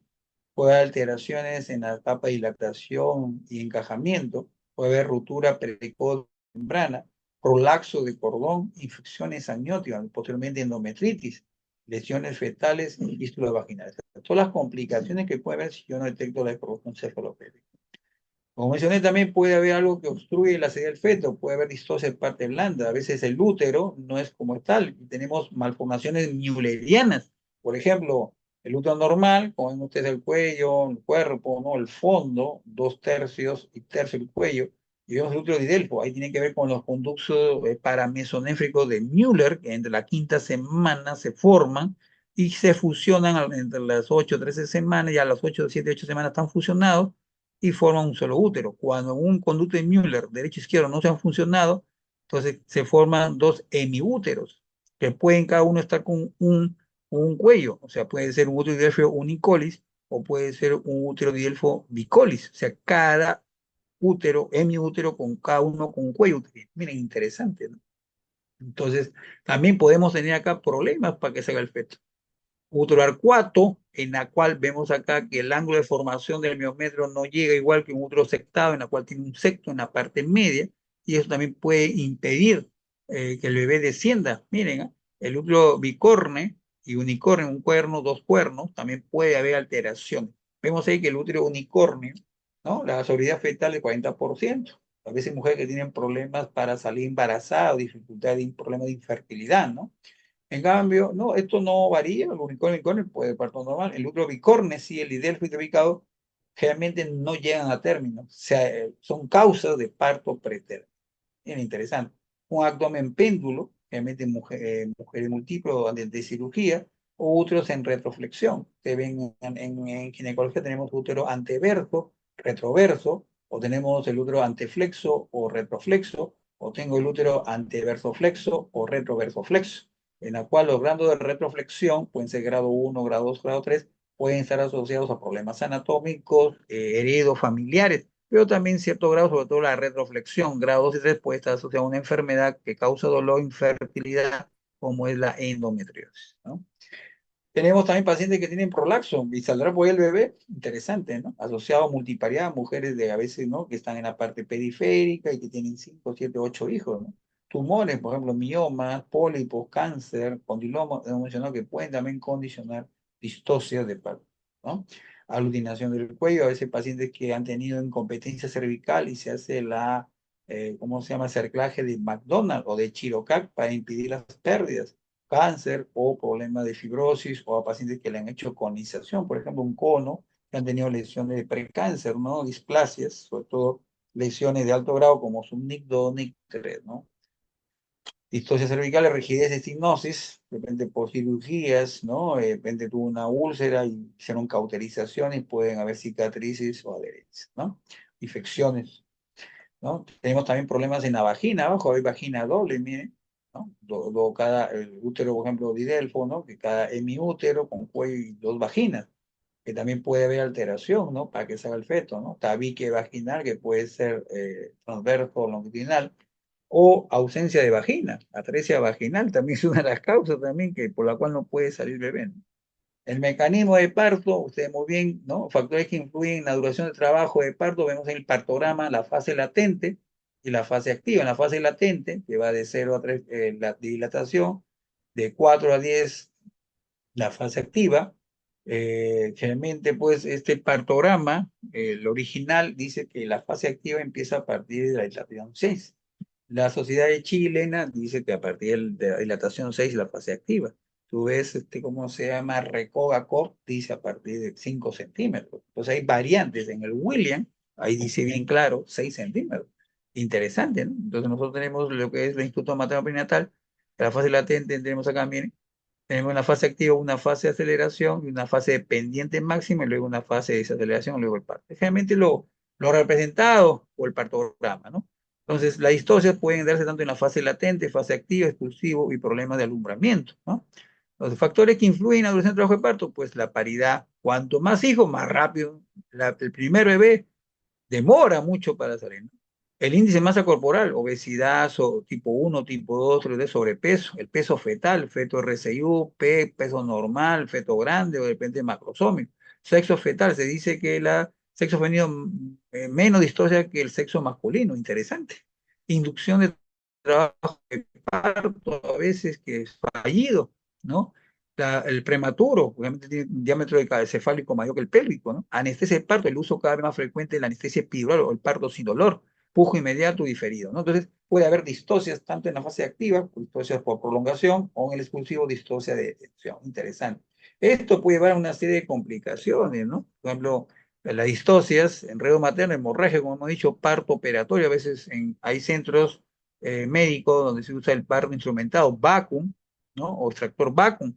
Puede haber alteraciones en la etapa de dilatación y encajamiento. Puede haber ruptura precoz de membrana, prolapso de cordón, infecciones amnióticas, posteriormente endometritis, lesiones fetales y fístulas vaginales. Todas las complicaciones que puede haber si yo no detecto la desprorción cefalopélvica. Como mencioné, también puede haber algo que obstruye la salida del feto, puede haber distosia de parte blanda, a veces el útero no es como tal, y tenemos malformaciones müllerianas. Por ejemplo, el útero normal, como ven ustedes el cuello, el cuerpo, ¿no? El fondo, dos tercios y tercio el cuello, y vemos el útero de Delfo, ahí tiene que ver con los conductos paramesonéfricos de Müller, que entre la quinta semana se forman y se fusionan entre las 8 o 13 semanas, ya a las 8, 7, 8 semanas están fusionados y forman un solo útero. Cuando un conducto de Müller, derecho e izquierdo, no se han funcionado, entonces se forman dos hemiúteros, que pueden cada uno estar con un cuello. O sea, puede ser un útero de Delfo unicolis o puede ser un útero de Delfo bicolis. O sea, cada útero, hemiútero, con cada uno con un cuello. Miren, interesante, ¿no? Entonces, también podemos tener acá problemas para que se haga el feto útero arcuato, en la cual vemos acá que el ángulo de formación del miometrio no llega igual que un útero sectado, en la cual tiene un secto en la parte media, y eso también puede impedir que el bebé descienda. Miren, el útero bicorne y unicornio, un cuerno, dos cuernos, también puede haber alteración. Vemos ahí que el útero unicornio, ¿no? La solubilidad fetal es 40%. A veces mujeres que tienen problemas para salir embarazadas, dificultad de problemas de infertilidad, ¿no? En cambio, no, esto no varía, el unicornio puede parto normal, el útero bicorne, sí, el ideal ubicado, generalmente no llegan a término, o sea, son causas de parto pretérmino. Bien interesante. Un abdomen péndulo, generalmente mujeres múltiples de cirugía, o úteros en retroflexión. Se ven en ginecología tenemos útero anteverso, retroverso, o tenemos el útero anteflexo o retroflexo, o tengo el útero anteverso flexo o retroverso flexo, en la cual los grados de retroflexión pueden ser grado 1, grado 2, grado 3, pueden estar asociados a problemas anatómicos, heridos familiares, pero también cierto grado, sobre todo la retroflexión, grado 2 y 3, puede estar asociada a una enfermedad que causa dolor, infertilidad, como es la endometriosis, ¿no? Tenemos también pacientes que tienen prolapso y saldrá por ahí el bebé, interesante, ¿no? Asociado a multipariedad, mujeres de a veces, ¿no? Que están en la parte periférica y que tienen 5, 7, 8 hijos, ¿no? Tumores, por ejemplo, miomas, pólipos, cáncer, condiloma, hemos mencionado que pueden también condicionar distosia de parto, ¿no? Aglutinación del cuello, a veces pacientes que han tenido incompetencia cervical y se hace ¿cómo se llama? Cerclaje de McDonald o de Chirocac para impedir las pérdidas, cáncer o problemas de fibrosis, o a pacientes que le han hecho conización, por ejemplo, un cono, que han tenido lesiones de precáncer, ¿no? Displasias, sobre todo lesiones de alto grado como son NIC2, NIC3, ¿no? Distosia cervical, rigidez de estinosis, depende por cirugías, ¿no? De repente tuvo una úlcera y hicieron cauterizaciones, pueden haber cicatrices o adherencias, ¿no? Infecciones, ¿no? Tenemos también problemas en la vagina, abajo hay vagina doble, miren, ¿no? Cada el útero, por ejemplo, didelfo, ¿no? Que cada hemiútero con cuello y dos vaginas, que también puede haber alteración, ¿no? Para que salga el feto, ¿no? Tabique vaginal, que puede ser transverso o longitudinal, o ausencia de vagina, atresia vaginal, también es una de las causas también que, por la cual no puede salir bebé, ¿no? El mecanismo de parto, ustedes muy bien, ¿no? Factores que influyen en la duración de trabajo de parto, vemos en el partograma la fase latente y la fase activa. En la fase latente, que va de 0 a 3, la dilatación, de 4 a 10, la fase activa. Generalmente, pues, este partograma, el original, dice que la fase activa empieza a partir de la dilatación 6. La Sociedad de Chilena dice que a partir de la dilatación 6 la fase activa. Tú ves, ¿cómo se llama? Recoga-Cort dice a partir de 5 centímetros. Entonces hay variantes. En el William, ahí dice bien claro, 6 centímetros. Interesante, ¿no? Entonces nosotros tenemos lo que es el Instituto Materno Perinatal, la fase latente, tenemos acá, miren, tenemos una fase activa, una fase de aceleración y una fase de pendiente máxima y luego una fase de desaceleración, luego el parto. Generalmente lo representado o el partograma, ¿no? Entonces, las distocias pueden darse tanto en la fase latente, fase activa, expulsivo y problemas de alumbramiento, ¿no? Los factores que influyen en la duración del trabajo de parto, pues la paridad. Cuanto más hijos, más rápido. El primer bebé demora mucho para salir, ¿no? El índice de masa corporal, obesidad, tipo 1, tipo 2, de sobrepeso, el peso fetal, feto RCIU, peso normal, feto grande o depende de macrosómico. Sexo fetal, se dice que el sexo femenino menos distosia que el sexo masculino, interesante. Inducción de trabajo de parto, a veces que es fallido, ¿no? El prematuro, obviamente tiene un diámetro de cefálico mayor que el pélvico, ¿no? Anestesia de parto, el uso cada vez más frecuente de la anestesia epidural o el parto sin dolor, pujo inmediato y diferido, ¿no? Entonces puede haber distocias tanto en la fase activa, distocias por prolongación, o en el expulsivo, distocia de detención. Interesante. Esto puede llevar a una serie de complicaciones, ¿no? Por ejemplo, las distocias, enredo materno, hemorragia, como hemos dicho, parto operatorio, a veces hay centros médicos donde se usa el parto instrumentado, vacuum, ¿no? O extractor vacuum,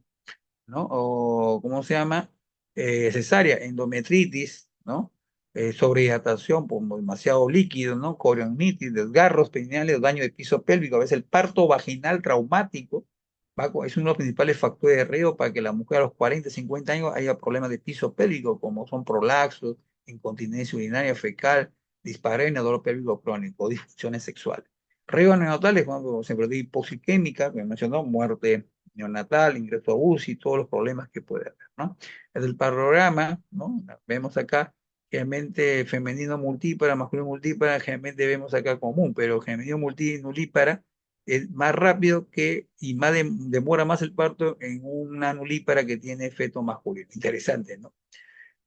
¿no? O, ¿cómo se llama? Cesárea, endometritis, ¿no? Sobrehidratación por demasiado líquido, ¿no? Corionitis, desgarros perineales, daño de piso pélvico, a veces el parto vaginal traumático, es uno de los principales factores de riesgo para que la mujer a los 40, 50 años haya problemas de piso pélvico, como son prolaxos, incontinencia urinaria fecal, dispareunia, dolor pélvico crónico, disfunciones sexuales. Riesgos neonatales, como siempre, hipoxiquémica, que mencionó, muerte neonatal, ingreso a UCI, todos los problemas que puede haber, ¿no? Desde el programa, ¿no? Vemos acá, generalmente femenino multípara, masculino multípara, generalmente vemos acá común, pero femenino nulípara es más rápido y más demora más el parto en una nulípara que tiene feto masculino. Interesante, ¿no?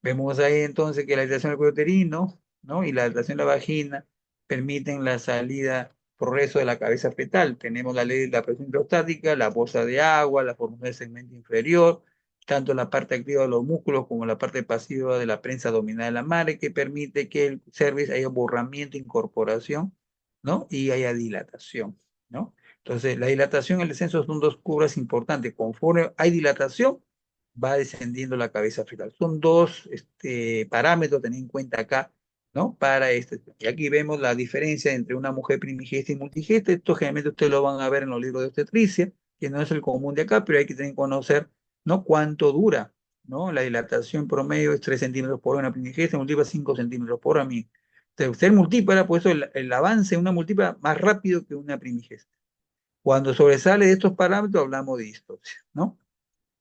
Vemos ahí entonces que la dilatación del cuello uterino, ¿no? Y la dilatación de la vagina permiten la salida progreso de la cabeza fetal. Tenemos la ley de la presión hidrostática, la bolsa de agua, la formación del segmento inferior, tanto la parte activa de los músculos como la parte pasiva de la prensa abdominal de la madre, que permite que el cervix haya borramiento, incorporación, ¿no? Y haya dilatación, ¿no? Entonces, la dilatación y el descenso son dos curvas importantes. Conforme hay dilatación, va descendiendo la cabeza fetal. Son dos parámetros a tener en cuenta acá, ¿no? Para este. Y aquí vemos la diferencia entre una mujer primigesta y multigesta. Esto generalmente ustedes lo van a ver en los libros de obstetricia, que no es el común de acá, pero hay que tener que conocer, ¿no? Cuánto dura, ¿no? La dilatación promedio es 3 centímetros por hora en una primigesta, multípara 5 centímetros por hora. Ser multípara, por eso el avance de una multípara más rápido que una primigesta. Cuando sobresale de estos parámetros hablamos de distosia, ¿no?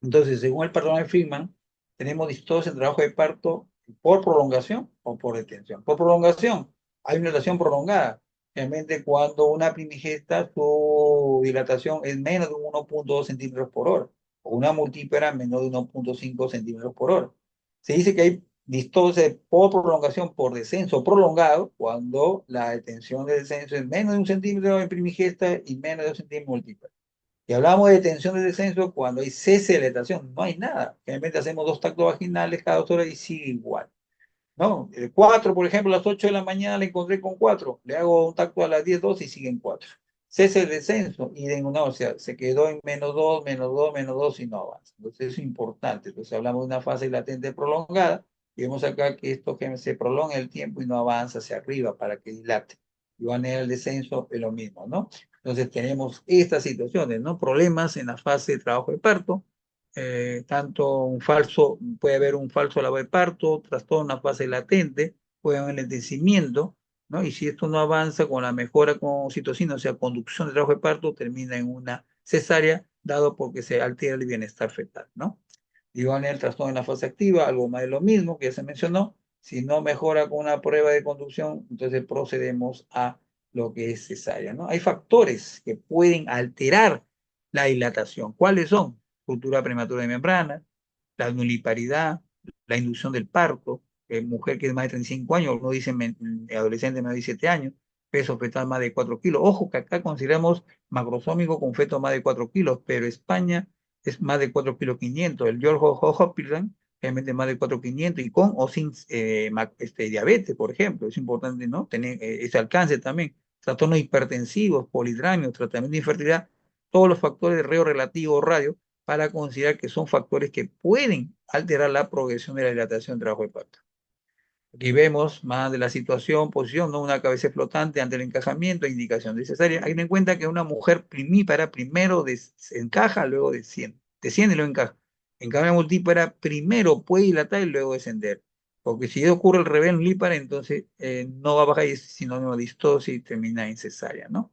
Entonces, según el patrón de Friedman, tenemos distosia en trabajo de parto por prolongación o por detención. Por prolongación, hay una dilatación prolongada. Realmente cuando una primigesta, su dilatación es menos de 1,2 centímetros por hora, o una multípara menos de 1,5 centímetros por hora. Se dice que hay distosia por prolongación por descenso prolongado cuando la detención de descenso es menos de 1 centímetro en primigesta y menos de 2 centímetros en multípara. Y hablamos de tensión de descenso cuando hay cese de dilatación, no hay nada. Generalmente hacemos 2 tactos vaginales cada 2 horas y sigue igual, ¿no? El 4, por ejemplo, a las 8 de la mañana le encontré con 4, le hago un tacto a las 10, 12 y siguen 4. Cese el descenso y de una, o sea, se quedó en -2, -2, -2 y no avanza. Entonces eso es importante. Entonces hablamos de una fase latente prolongada y vemos acá que esto que se prolonga el tiempo y no avanza hacia arriba para que dilate. Igual en el descenso es lo mismo, ¿no? Entonces tenemos estas situaciones, ¿no? Problemas en la fase de trabajo de parto, tanto puede haber un falso lavado de parto, trastorno en la fase latente, puede haber enlentecimiento, ¿no? Y si esto no avanza con la mejora con oxitocina, o sea, conducción de trabajo de parto, termina en una cesárea, dado porque se altera el bienestar fetal, ¿no? Igual en el trastorno en la fase activa, algo más de lo mismo que ya se mencionó. Si no mejora con una prueba de conducción, entonces procedemos a lo que es cesárea, ¿no? Hay factores que pueden alterar la dilatación. ¿Cuáles son? Ruptura prematura de membrana, la nuliparidad, la inducción del parto, mujer que es más de 35 años, no dicen adolescente más de 17 años, peso fetal más de 4 kilos. Ojo que acá consideramos macrosómico con feto más de 4 kilos, pero España es más de 4,5 kilos. El George Hopkins, realmente más de 4,500 y con o sin diabetes, por ejemplo. Es importante, ¿no? Tener ese alcance también. Trastornos hipertensivos, polidramios, tratamiento de infertilidad, todos los factores de riesgo relativo o radio para considerar que son factores que pueden alterar la progresión de la dilatación del trabajo de parto. Aquí vemos más de la situación, posición, ¿no? Una cabeza flotante ante el encajamiento, indicación de cesárea. Hay que tener en cuenta que una mujer primípara primero se encaja, luego desciende. desciende y luego encaja. En cambio, la multípara primero puede dilatar y luego descender. Porque si ocurre al revés en multípara, entonces no va a bajar y es sinónimo de distosia y termina en cesárea, ¿no?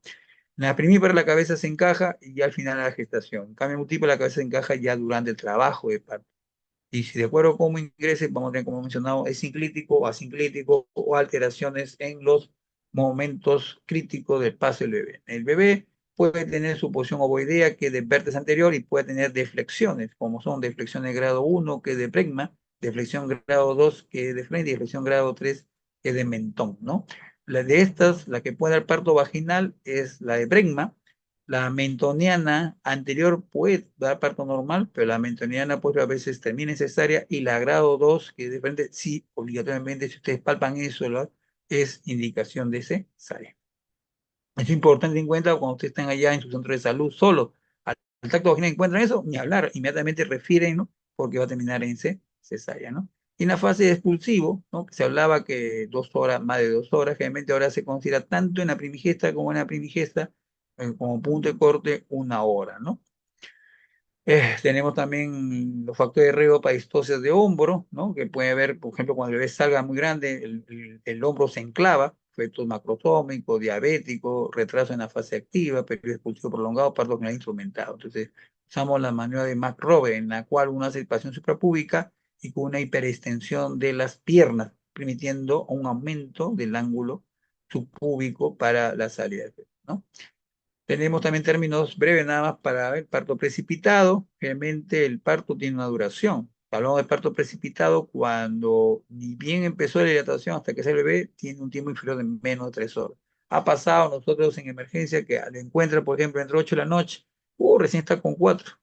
La primípara la cabeza se encaja y ya al final de la gestación. En cambio, multípara la cabeza se encaja ya durante el trabajo de parto. Y si de acuerdo a cómo ingrese, vamos a tener, como mencionado, es sinclítico, asinclítico o alteraciones en los momentos críticos del paso del bebé. El bebé puede tener su posición ovoidea, que es de vértice anterior, y puede tener deflexiones, como son deflexiones grado 1, que es de pregma, deflexión grado 2, que es de frente, y deflexión grado 3, que es de mentón, ¿no? La de estas, la que puede dar parto vaginal, es la de pregma. La mentoniana anterior puede dar parto normal, pero la mentoniana pues a veces termina en cesárea, y la grado 2 que es diferente, sí, obligatoriamente, si ustedes palpan eso, es indicación de cesárea. Es importante en cuenta cuando ustedes están allá en su centro de salud solo. Al tacto vaginal encuentran eso, ni hablar, inmediatamente refieren, ¿no? Porque va a terminar en cesárea, ¿no? Y en la fase de expulsivo, ¿no? Que se hablaba que 2 horas, más de 2 horas, generalmente ahora se considera tanto en la primigesta como en la primigesta, como punto de corte, 1 hora, ¿no? Tenemos también los factores de riesgo para distocias de hombro, ¿no? Que puede haber, por ejemplo, cuando el bebé salga muy grande, el hombro se enclava, fetos macrosómicos, diabético, retraso en la fase activa, periodo expulsivo prolongado, parto general instrumentado. Entonces, usamos la maniobra de McRoberts, en la cual uno hace espación suprapúbica y con una hiperextensión de las piernas, permitiendo un aumento del ángulo subpúbico para la salida del feto, ¿no? Tenemos también términos breves nada más para el parto precipitado. Realmente el parto tiene una duración. Hablamos de parto precipitado cuando ni bien empezó la dilatación hasta que sale el bebé, tiene un tiempo inferior de menos de 3 horas. Ha pasado nosotros en emergencia que al encuentra, por ejemplo, entre 8 de la noche, recién está con 4.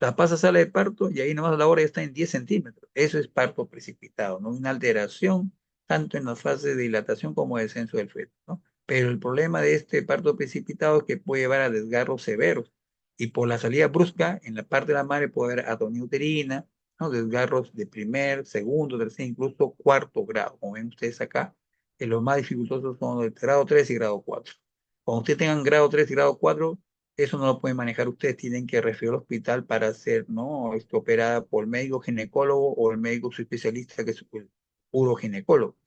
La pasa a sala de parto y ahí nomás la hora ya está en 10 centímetros. Eso es parto precipitado, ¿no? Una alteración tanto en la fase de dilatación como de descenso del feto, ¿no? Pero el problema de este parto precipitado es que puede llevar a desgarros severos, y por la salida brusca en la parte de la madre puede haber atonía uterina, ¿no? Desgarros de primer, segundo, tercer, incluso cuarto grado. Como ven ustedes acá, los más dificultosos son los de grado 3 y grado 4. Cuando ustedes tengan grado 3 y grado 4, eso no lo pueden manejar ustedes, tienen que referir al hospital para ser, ¿no? Operada por el médico ginecólogo o el médico subespecialista, que es el uroginecólogo.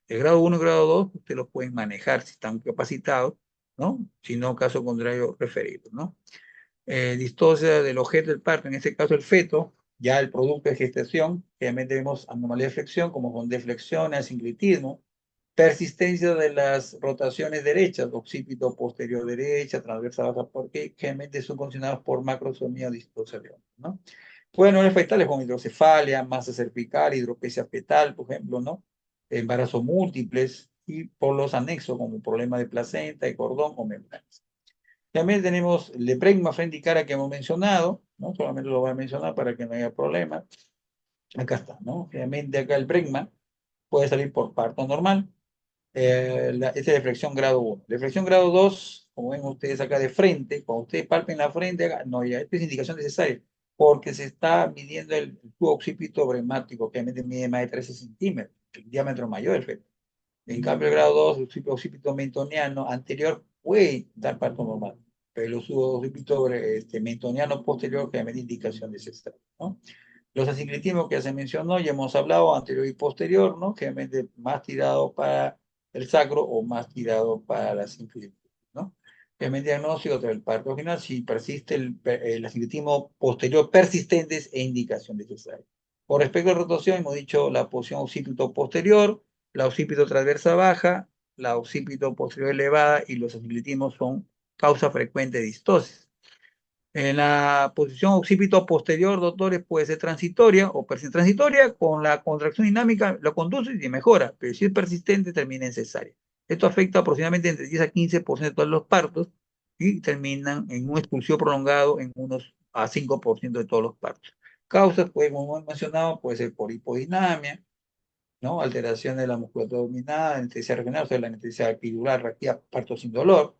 El grado 1 y grado 2 ustedes los pueden manejar si están capacitados, ¿no? Si no, caso contrario, referirlos, ¿no? Distosia del objeto del parto, en este caso el feto, ya el producto de gestación, generalmente vemos anomalía de flexión, como con deflexiones, sinclitismo, persistencia de las rotaciones derechas, occipito posterior derecha, transversa baja, porque generalmente son condicionados por macrosomía o distosia de hombro, ¿no? Pueden haber fetales con hidrocefalia, masa cervical, hidropesia fetal, por ejemplo, ¿no? Embarazos múltiples y por los anexos como problema de placenta, de cordón o membranas. También tenemos el de pregma frente y cara que hemos mencionado, ¿no? Solamente lo voy a mencionar para que no haya problema. Acá está, ¿no? Obviamente acá el pregma puede salir por parto normal. Esta es deflexión grado 1. Deflexión grado 2, como ven ustedes acá de frente, cuando ustedes palpen la frente, no, ya esta es indicación necesaria, porque se está midiendo el tubo occipito bremático, que obviamente mide más de 13 centímetros, el diámetro mayor del feto. En cambio, el grado 2, el occipito mentoniano anterior puede dar parto normal, pero el occipito mentoniano posterior generalmente indicación necesaria, ¿no? Los asinclitismos que ya se mencionó, ya hemos hablado, anterior y posterior, ¿no? Generalmente más tirado para el sacro o más tirado para la sinclitismo, ¿no? El diagnóstico del parto vaginal, si persiste el asinclitismo posterior persistente, e indicación necesaria. Con respecto a la rotación, hemos dicho la posición occipito posterior, la occipito transversa baja, la occipito posterior elevada, y los asinclitismos son causa frecuente de distosis. En la posición occipito posterior, doctores, puede ser transitoria o persistente. Transitoria, con la contracción dinámica lo conduce y mejora, pero si es persistente, termina en cesárea. Esto afecta aproximadamente entre 10 a 15% de todos los partos y terminan en un expulsivo prolongado en unos a 5% de todos los partos. Causas, pues, como hemos mencionado, puede ser por hipodinamia, ¿no? Alteración de la musculatura abdominal, anestesia regional, o sea, la anestesia epidural, reactiva, parto sin dolor,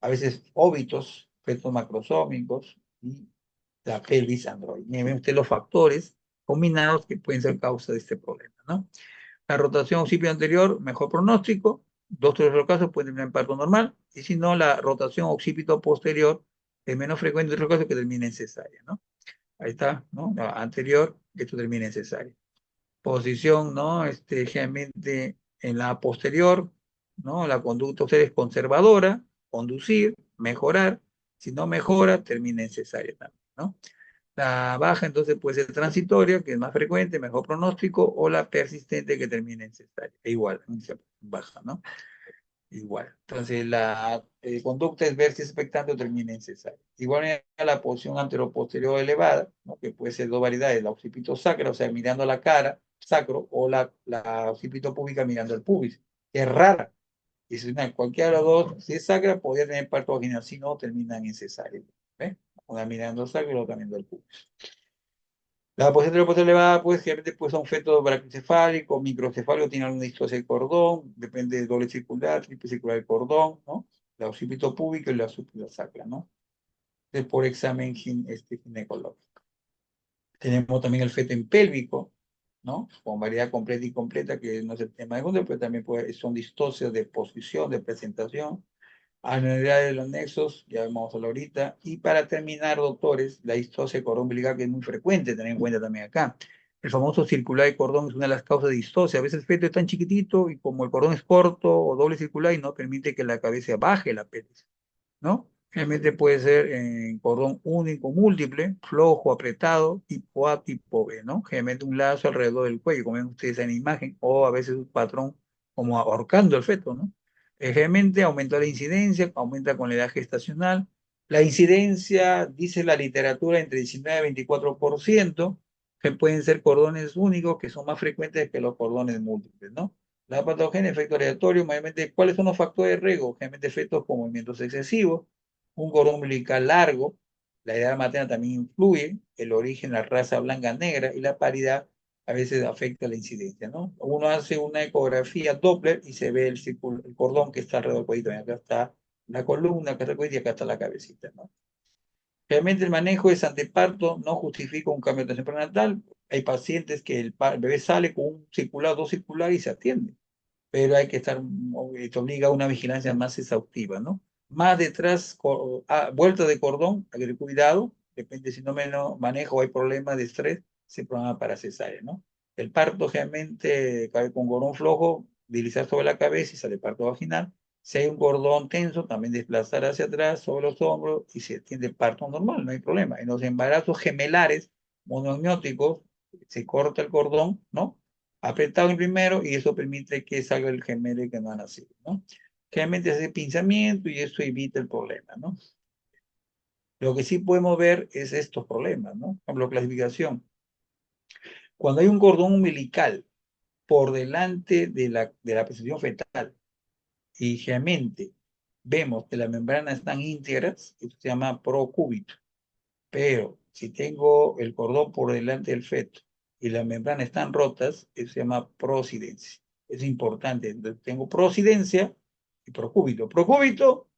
a veces óbitos, fetos macrosómicos y la pelvis androide. Miren usted los factores combinados que pueden ser causa de este problema, ¿no? La rotación occipito anterior, mejor pronóstico, 2 de los casos pueden terminar en parto normal, y si no, la rotación occipito posterior es menos frecuente en otros casos, que termina en cesárea, ¿no? ahí está, ¿no? La anterior, esto termina en cesárea. Posición, ¿no? Generalmente en la posterior, ¿no? La conducta usted es conservadora, conducir, mejorar. Si no mejora, termina en cesárea también, ¿no? La baja entonces puede ser transitoria, que es más frecuente, mejor pronóstico, o la persistente que termina en cesárea. E igual, baja, ¿no? Igual. Entonces, la conducta es ver si es expectante o termina en cesárea. Igual la posición anteroposterior elevada, ¿no? Que puede ser dos variedades, la occipito sacra, o sea, mirando la cara, sacro, o la occipito púbica mirando el pubis. Es rara. Y si cualquiera de los dos, si es sacra, podría tener parto vaginal, si no, terminan en cesárea. ¿Ve? Una mirando el sacro y la otra mirando el pubis. La posición anteroposterior elevada, pues, generalmente puede ser un feto brachiocefálico, microcefálico, tiene alguna distosia del cordón, depende de doble circular, triple circular del cordón, ¿no? La occipito púbico y la súpula sacra, ¿no? Es por examen ginecológico. Tenemos también el feto pélvico, ¿no? Con variedad completa y completa, que no es el tema de fondo, pero también son distocias de posición, de presentación, anualidad de los nexos, ya vamos a hablar ahorita. Y para terminar, doctores, la distosia de cordón umbilical, que es muy frecuente, tener en cuenta también acá. El famoso circular de cordón es una de las causas de distosia. A veces el feto es tan chiquitito y como el cordón es corto o doble circular y no permite que la cabeza baje la pelvis, ¿no? Realmente puede ser en cordón único, múltiple, flojo, apretado, tipo A, tipo B, ¿no? Generalmente un lazo alrededor del cuello, como ven ustedes en la imagen, o a veces un patrón como ahorcando el feto, ¿no? Generalmente aumenta la incidencia, aumenta con la edad gestacional. La incidencia, dice la literatura, entre 19 y 24%, que pueden ser cordones únicos, que son más frecuentes que los cordones múltiples, ¿no? La patogenia, efecto aleatorio, mayormente, ¿cuáles son los factores de riesgo? Generalmente efectos con movimientos excesivos, un cordón umbilical largo, la edad materna también influye, el origen, la raza blanca negra y la paridad a veces afecta la incidencia, ¿no? Uno hace una ecografía Doppler y se ve el cordón que está alrededor del cuello. Acá está la columna, acá está el cuello y acá está la cabecita, ¿no? Realmente el manejo es anteparto, no justifica un cambio de atención prenatal. Hay pacientes que el bebé sale con un circular, dos circulares y se atiende, pero hay que estar, te obliga a una vigilancia más exhaustiva, ¿no? Más detrás, vuelta de cordón, hay que tener cuidado, depende si no manejo o hay problemas de estrés, se programa para cesárea, ¿no? El parto generalmente cae con cordón flojo, deslizar sobre la cabeza y sale parto vaginal. Si hay un cordón tenso, también desplazar hacia atrás sobre los hombros y se atiende parto normal, no hay problema. En los embarazos gemelares monoamnióticos, se corta el cordón, ¿no? Apretado en primero y eso permite que salga el gemelo que no ha nacido, ¿no? Generalmente se hace pinzamiento y eso evita el problema, ¿no? Lo que sí podemos ver es estos problemas, ¿no? Por ejemplo, clasificación. Cuando hay un cordón umbilical por delante de la posición fetal y generalmente vemos que las membranas están íntegras, esto se llama procúbito. Pero si tengo el cordón por delante del feto y las membranas están rotas, eso se llama procidencia. Es importante. Entonces, tengo procidencia y procúbito. Procúbito,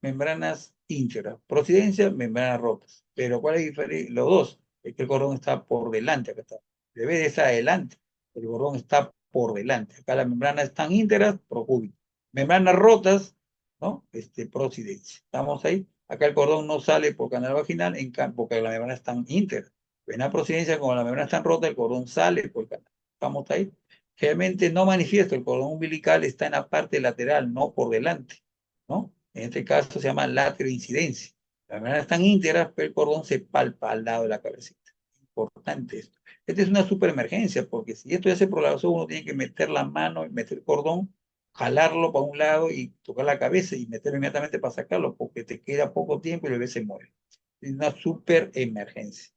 membranas íntegras. Procidencia, membranas rotas. Pero ¿cuál es la diferencia? Los dos. Es que el cordón está por delante. Acá está. Debe de estar adelante. El cordón está por delante. Acá las membranas están íntegras, procúbito. Membranas rotas, ¿no? Procidencia. ¿Estamos ahí? Acá el cordón no sale por canal vaginal porque las membranas están íntegras. En la procidencia, como las membranas están rotas, el cordón sale por el canal. ¿Estamos ahí? Generalmente no manifiesto, el cordón umbilical está en la parte lateral, no por delante, ¿no? En este caso se llama lateroincidencia. Las membranas están íntegras, pero el cordón se palpa al lado de la cabecita. Importante esto. Esta es una superemergencia, porque si esto ya se prolapsó, uno tiene que meter la mano y meter el cordón, jalarlo para un lado y tocar la cabeza y meterlo inmediatamente para sacarlo, porque te queda poco tiempo y el bebé se muere. Es una superemergencia,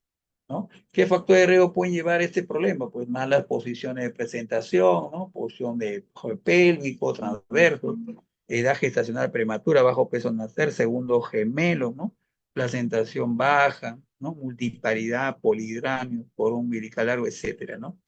¿no? ¿Qué factores de riesgo pueden llevar a este problema? Pues malas posiciones de presentación, ¿no? Posición de pélvico, transverso, edad gestacional prematura, bajo peso al nacer, segundo gemelo, ¿no? Placentación baja, ¿no? Multiparidad, polidramio, cordón umbilical largo, etcétera, ¿no?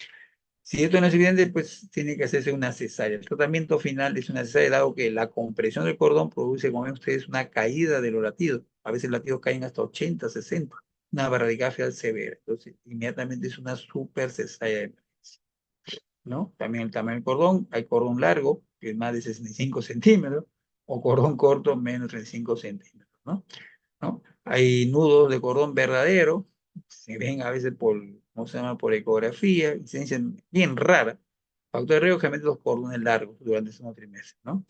Si esto no es evidente, pues tiene que hacerse una cesárea. El tratamiento final es una cesárea, dado que la compresión del cordón produce, como ven ustedes, una caída de los latidos. A veces los latidos caen hasta 80, 60, una barradigrafia severa. Entonces, inmediatamente es una super cesárea de emergencia, ¿no? También el tamaño del cordón, hay cordón largo, que es más de 65 centímetros, o cordón corto, menos de 35 centímetros, ¿no? ¿No? Hay nudos de cordón verdadero, se ven a veces por, ¿cómo se llama? Por ecografía, incidencia bien rara. Factor de riesgo generalmente los cordones largos durante ese trimestre, ¿no?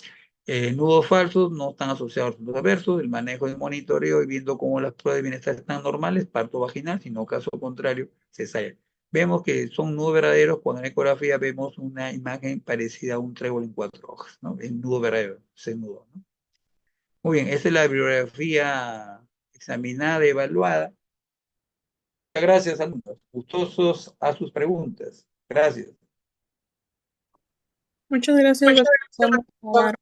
Nudos falsos no están asociados a resultados adversos, el manejo de monitoreo y viendo cómo las pruebas de bienestar están normales, parto vaginal, sino caso contrario, cesárea. Vemos que son nudos verdaderos, cuando en ecografía vemos una imagen parecida a un trébol en cuatro hojas, ¿no? El nudo verdadero, ese nudo, ¿no? Muy bien, esa es la bibliografía examinada, evaluada. Muchas gracias, alumnos. Gustosos a sus preguntas. Gracias. Muchas gracias, doctor. Vamos a dar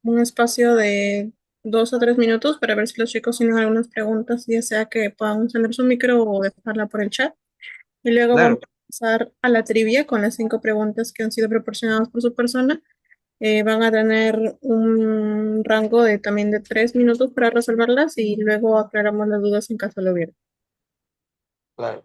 un espacio de 2 o 3 minutos para ver si los chicos tienen algunas preguntas, ya sea que puedan encender su micro o dejarla por el chat. Y luego vamos Claro, a pasar a la trivia con las 5 preguntas que han sido proporcionadas por su persona. Van a tener un rango de también de 3 minutos para resolverlas y luego aclaramos las dudas en caso lo hubiera. claro.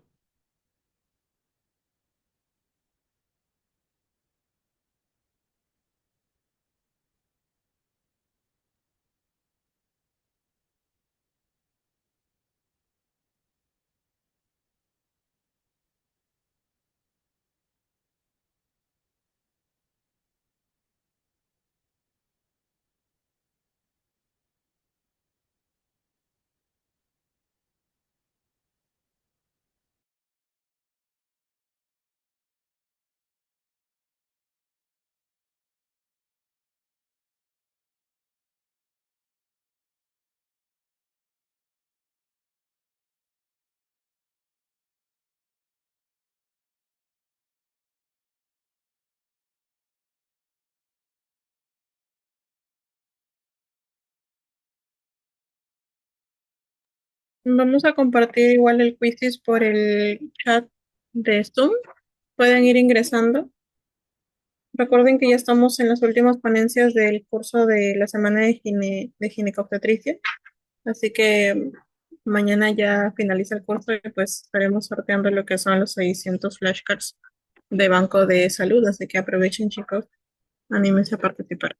Vamos a compartir igual el quizzes por el chat de Zoom. Pueden ir ingresando. Recuerden que ya estamos en las últimas ponencias del curso de la semana de ginecobstetricia, así que mañana ya finaliza el curso y pues estaremos sorteando lo que son los 600 flashcards de Banco de Salud, así que aprovechen, chicos, anímense a participar.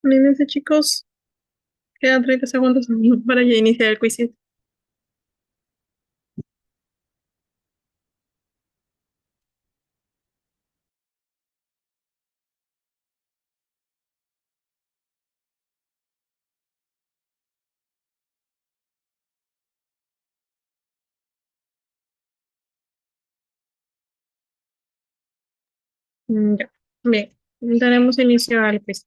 Anímense, chicos, quedan 30 segundos para ya iniciar el quiz. Ya. Bien, daremos inicio al quiz.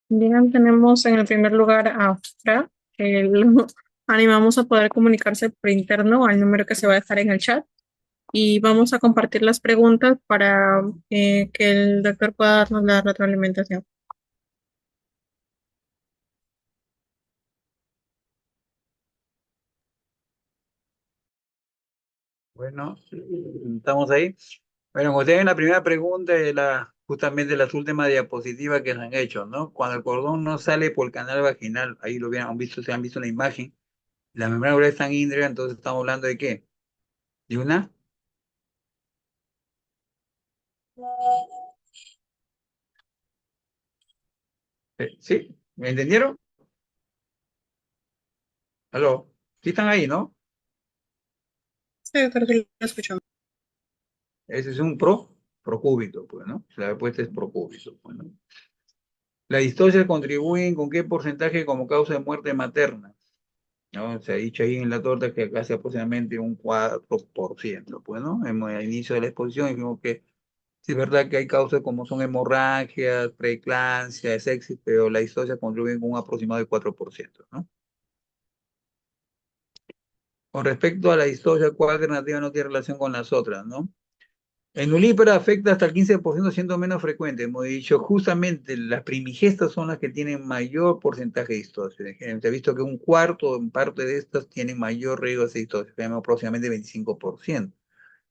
Bien, tenemos en el primer lugar a Fra, que lo animamos a poder comunicarse por interno al número que se va a dejar en el chat y vamos a compartir las preguntas para que el doctor pueda darnos la retroalimentación. Bueno, estamos ahí. Bueno, como ustedes ven la primera pregunta de justamente las últimas diapositivas que se han hecho, ¿no? Cuando el cordón no sale por el canal vaginal, ahí lo han visto, se han visto en la imagen, la membrana ocular es tan íntegra, entonces estamos hablando de qué? ¿De una? ¿Sí? ¿Me entendieron? ¿Aló? ¿Sí están ahí, no? Sí, doctor, sí lo escuchamos. Ese es un procúbito, pues, ¿no? La respuesta es procúbito, pues, ¿no? ¿Las distocias contribuyen con qué porcentaje como causa de muerte materna? ¿No? Se ha dicho ahí en la torta que casi aproximadamente un 4%, pues, ¿no? Al inicio de la exposición dijimos que sí es verdad que hay causas como son hemorragias, preeclampsia, sepsis, pero la distocia contribuyen con un aproximado de 4%, ¿no? Con respecto a la distocia, ¿cuál alternativa no tiene relación con las otras, no? El nulípero afecta hasta el 15% siendo menos frecuente. Hemos dicho, justamente las primigestas son las que tienen mayor porcentaje de distosia. Se ha visto que un cuarto en parte de estas tienen mayor riesgo de distosia, tenemos aproximadamente 25%.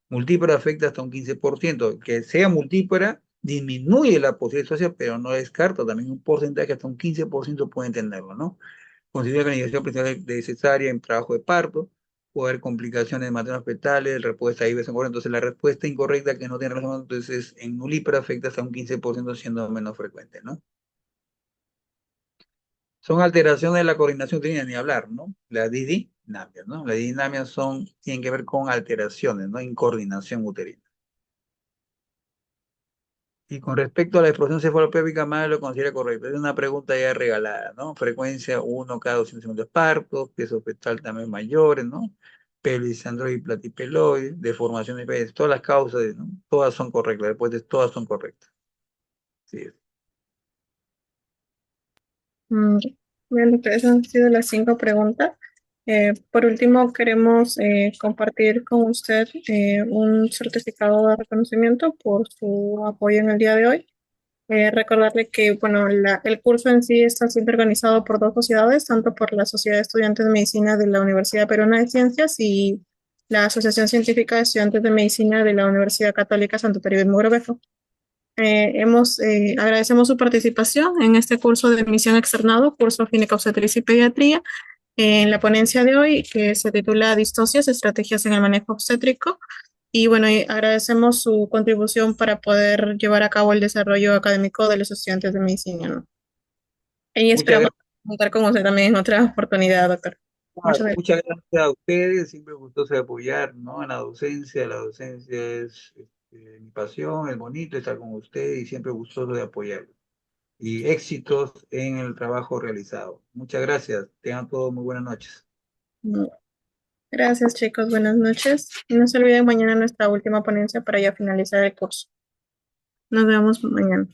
Multípara afecta hasta un 15%. Que sea multípara disminuye la posibilidad de distosia, pero no descarta también un porcentaje, hasta un 15% pueden tenerlo, ¿no? Considera que la iniciación principal de cesárea en trabajo de parto, puede haber complicaciones materno-fetales, respuesta ahí ves incorrecta. Entonces, la respuesta incorrecta que no tiene relación, entonces en nulípara afecta hasta un 15% siendo menos frecuente, ¿no? Son alteraciones de la coordinación uterina, ni hablar, ¿no? La didinamias, ¿no? Las didinamias tienen que ver con alteraciones, ¿no? En coordinación uterina. Y con respecto a la explosión cefalopélvica, más lo considera correcto. Es una pregunta ya regalada, ¿no? Frecuencia 1 cada 200 segundos de parto, peso fetal también mayores, ¿no? Pelvis androide y platipeloide, deformaciones, todas las causas, ¿no? Todas son correctas, después de todas son correctas. Sí. Mm, Bien, doctor, esas han sido las 5 preguntas. Por último, queremos compartir con usted un certificado de reconocimiento por su apoyo en el día de hoy. Recordarle que, bueno, el curso en sí está siendo organizado por 2 sociedades, tanto por la Sociedad de Estudiantes de Medicina de la Universidad Peruana de Ciencias y la Asociación Científica de Estudiantes de Medicina de la Universidad Católica Santo Toribio Mogrovejo. Agradecemos su participación en este curso de emisión externado, curso Ginecobstetricia y Pediatría, en la ponencia de hoy que se titula Distocias, estrategias en el manejo obstétrico. Y bueno, y agradecemos su contribución para poder llevar a cabo el desarrollo académico de los estudiantes de medicina, ¿no? Y Muchas esperamos gracias. contar con usted también en otra oportunidad, doctor. Muchas gracias. Muchas gracias a ustedes, siempre gustoso de apoyar, ¿no? En la docencia es mi pasión, es bonito estar con ustedes y siempre gustoso de apoyar. Y éxitos en el trabajo realizado. Muchas gracias. Tengan todos muy buenas noches. Gracias, chicos. Buenas noches. Y no se olviden mañana nuestra última ponencia para ya finalizar el curso. Nos vemos mañana.